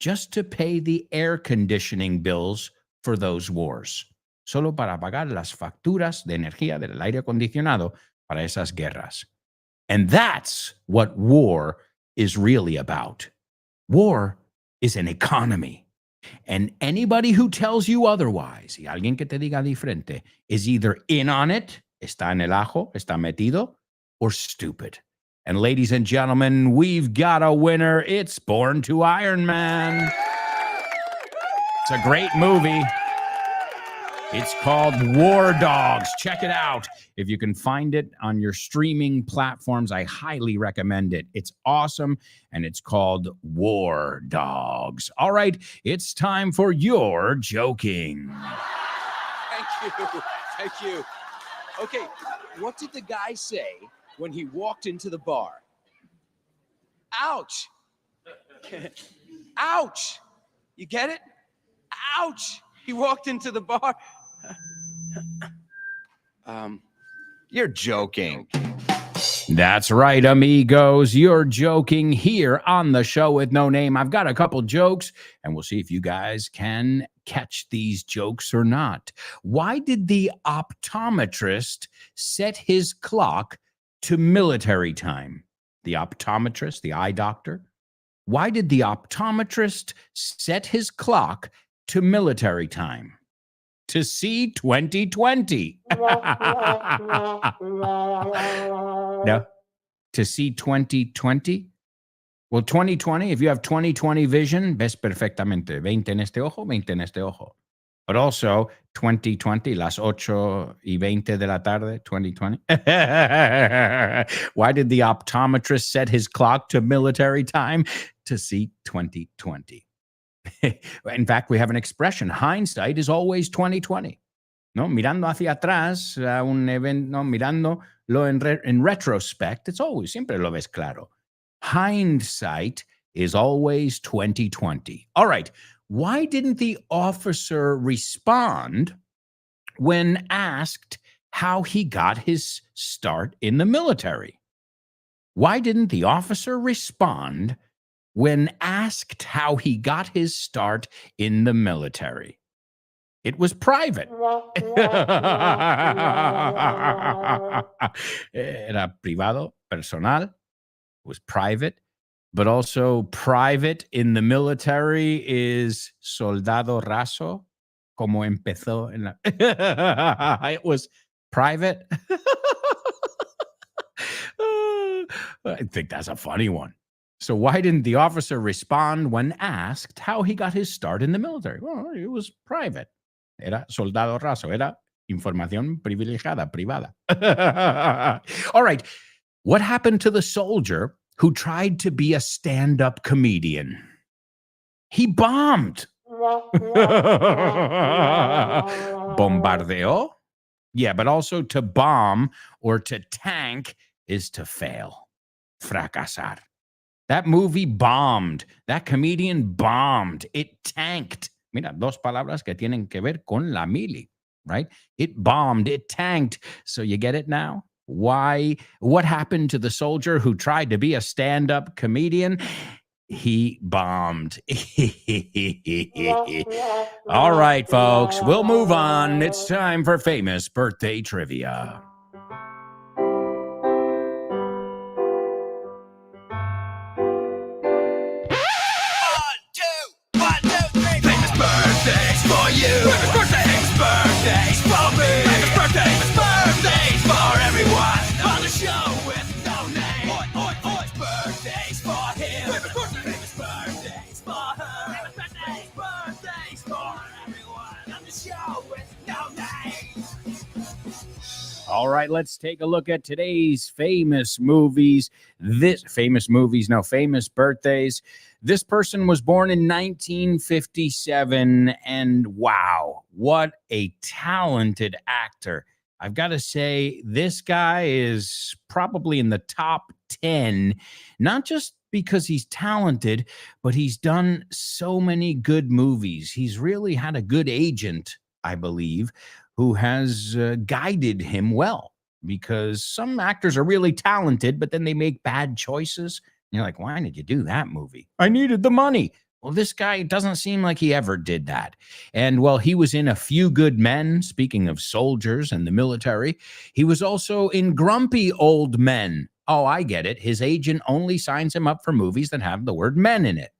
just to pay the air conditioning bills for those wars. Solo para pagar las facturas de energía del aire acondicionado para esas guerras. And that's what war is really about. War is an economy. And anybody who tells you otherwise, y alguien que te diga diferente, is either in on it, está en el ajo, está metido, or stupid. And ladies and gentlemen, we've got a winner. It's Born to Iron Man. It's a great movie. It's called War Dogs. Check it out. If you can find it on your streaming platforms, I highly recommend it. It's awesome, and it's called War Dogs. All right, it's time for your joking. Thank you. Thank you. Okay, what did the guy say when he walked into the bar? Ouch. Ouch. You get it? Ouch. He walked into the bar. You're joking. That's right, amigos. You're joking here on the show with no name. I've got a couple jokes, and we'll see if you guys can catch these jokes or not. Why did the optometrist set his clock to military time? The optometrist, the eye doctor. Why did the optometrist set his clock to military time? To see 2020. No, to see 2020. Well, 2020, if you have 20/20 vision, ves perfectamente. 20 en este ojo, 20 en este ojo. But also 2020, las 8:20 de la tarde, 2020. Why did the optometrist set his clock to military time? To see 2020. In fact, we have an expression, hindsight is always 2020. No, mirando hacia atrás a un evento, no, mirándolo en retrospect, it's always, siempre lo ves claro. Hindsight is always 2020. All right, why didn't the officer respond when asked how he got his start in the military? Why didn't the officer respond when asked how he got his start in the military? It was private. Era privado, personal. It was private. But also private in the military is soldado raso, como empezó en la... It was private. I think that's a funny one. So why didn't the officer respond when asked how he got his start in the military? Well, it was private. Era soldado raso. Era información privilegiada, privada. All right. What happened to the soldier who tried to be a stand-up comedian? He bombed. Bombardeo? Yeah, but also to bomb or to tank is to fail. Fracasar. That movie bombed. That comedian bombed. It tanked. Mira, dos palabras que tienen que ver con la mili, right? It bombed. It tanked. So you get it now? Why? What happened to the soldier who tried to be a stand-up comedian? He bombed. All right, folks, we'll move on. It's time for famous birthday trivia. For you. Famous birthdays, birthdays for me. Famous birthdays, birthdays for everyone on the show with no name. Oi, oi, oi. Birthdays for him. Famous birthdays for her. Famous birthdays, birthdays for everyone on the show. All right, let's take a look at today's famous movies. Famous birthdays. This person was born in 1957, and wow, what a talented actor. I've got to say, this guy is probably in the top 10, not just because he's talented, but he's done so many good movies. He's really had a good agent, I believe, who has guided him well, because some actors are really talented, but then they make bad choices. And you're like, why did you do that movie? I needed the money. Well, this guy doesn't seem like he ever did that. And well, he was in A Few Good Men, speaking of soldiers and the military. He was also in Grumpy Old Men. Oh, I get it. His agent only signs him up for movies that have the word men in it.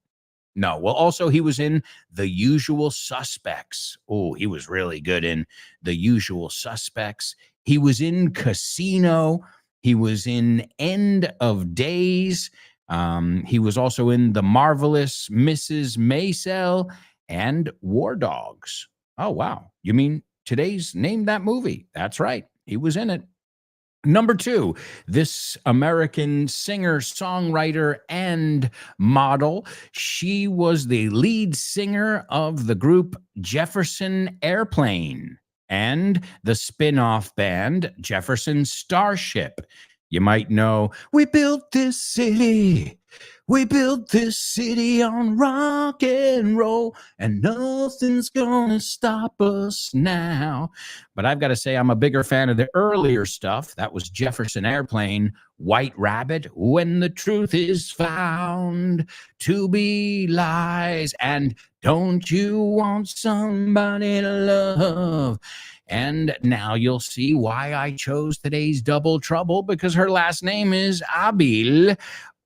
No, well, also he was in The Usual Suspects. Oh, he was really good in The Usual Suspects. He was in Casino. He was in End of Days. He was also in The Marvelous Mrs. Maisel and War Dogs. Oh, wow. You mean today's Name That Movie? That's right. He was in it. Number 2, this American singer, songwriter, and model. She was the lead singer of the group Jefferson Airplane and the spin-off band Jefferson Starship. You might know, we built this city. We built this city on rock and roll, and nothing's gonna stop us now. But I've got to say, I'm a bigger fan of the earlier stuff. That was Jefferson Airplane, White Rabbit, When the Truth is Found to Be Lies, and Don't You Want Somebody to Love? And now you'll see why I chose today's Double Trouble, because her last name is Abil,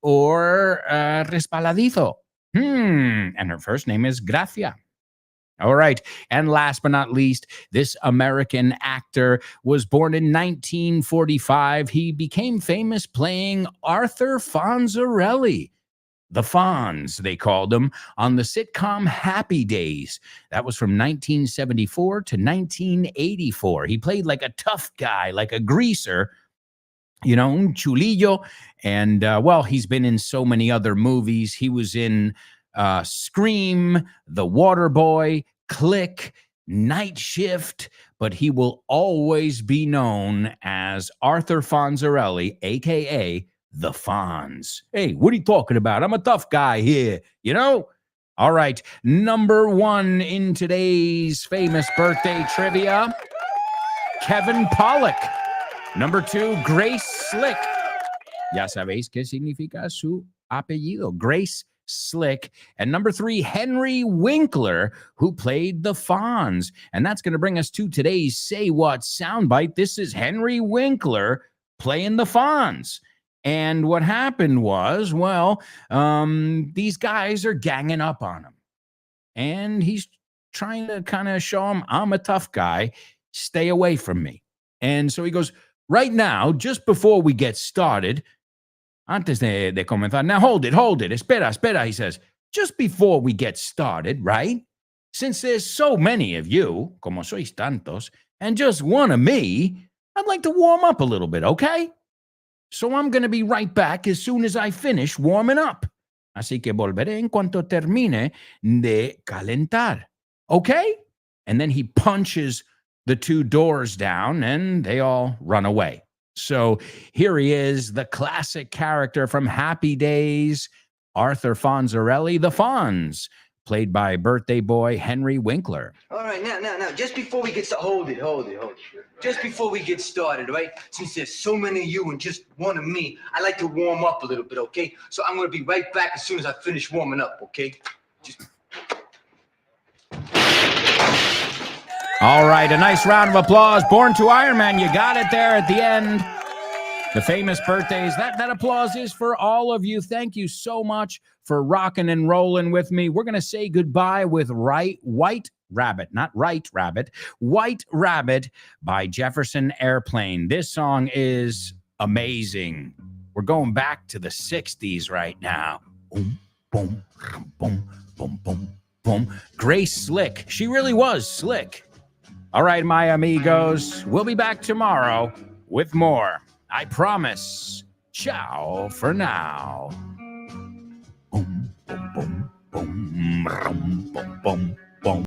or Resbaladizo. And her first name is Gracia. All right. And last but not least, this American actor was born in 1945. He became famous playing Arthur Fonzarelli. The Fonz, they called him, on the sitcom Happy Days. That was from 1974 to 1984. He played like a tough guy, like a greaser, you know, un chulillo. And, well, he's been in so many other movies. He was in Scream, The Waterboy, Click, Night Shift, but he will always be known as Arthur Fonzarelli, a.k.a. The Fonz. Hey, what are you talking about? I'm a tough guy here, you know? All right, number 1 in today's famous birthday trivia, Kevin Pollak. Number 2, Grace Slick. Ya sabéis qué significa su apellido, Grace Slick. And number 3, Henry Winkler, who played the Fonz. And that's going to bring us to today's Say What soundbite. This is Henry Winkler playing the Fonz. And what happened was, well, these guys are ganging up on him. And he's trying to kind of show them, I'm a tough guy. Stay away from me. And so he goes, right now, just before we get started, antes de comenzar, now hold it, espera, he says, just before we get started, right? Since there's so many of you, como sois tantos, and just one of me, I'd like to warm up a little bit, okay? So I'm going to be right back as soon as I finish warming up. Así que volveré en cuanto termine de calentar, okay? And then he punches the 2 doors down, and they all run away. So here he is, the classic character from Happy Days, Arthur Fonzarelli, the Fonz, played by birthday boy Henry Winkler. All right, now, just before we get started, hold it. Just before we get started, right? Since there's so many of you and just one of me, I like to warm up a little bit, okay? So I'm gonna be right back as soon as I finish warming up, okay? All right, a nice round of applause. Born to Iron Man, you got it there at the end. The famous birthdays. That applause is for all of you. Thank you so much for rocking and rolling with me. We're going to say goodbye with White Rabbit by Jefferson Airplane. This song is amazing. We're going back to the 60s right now. Boom, boom, boom, boom, boom, boom. Grace Slick. She really was slick. All right, my amigos, we'll be back tomorrow. with more. I promise. Ciao for now. Boom, boom, boom, boom, boom, boom, boom.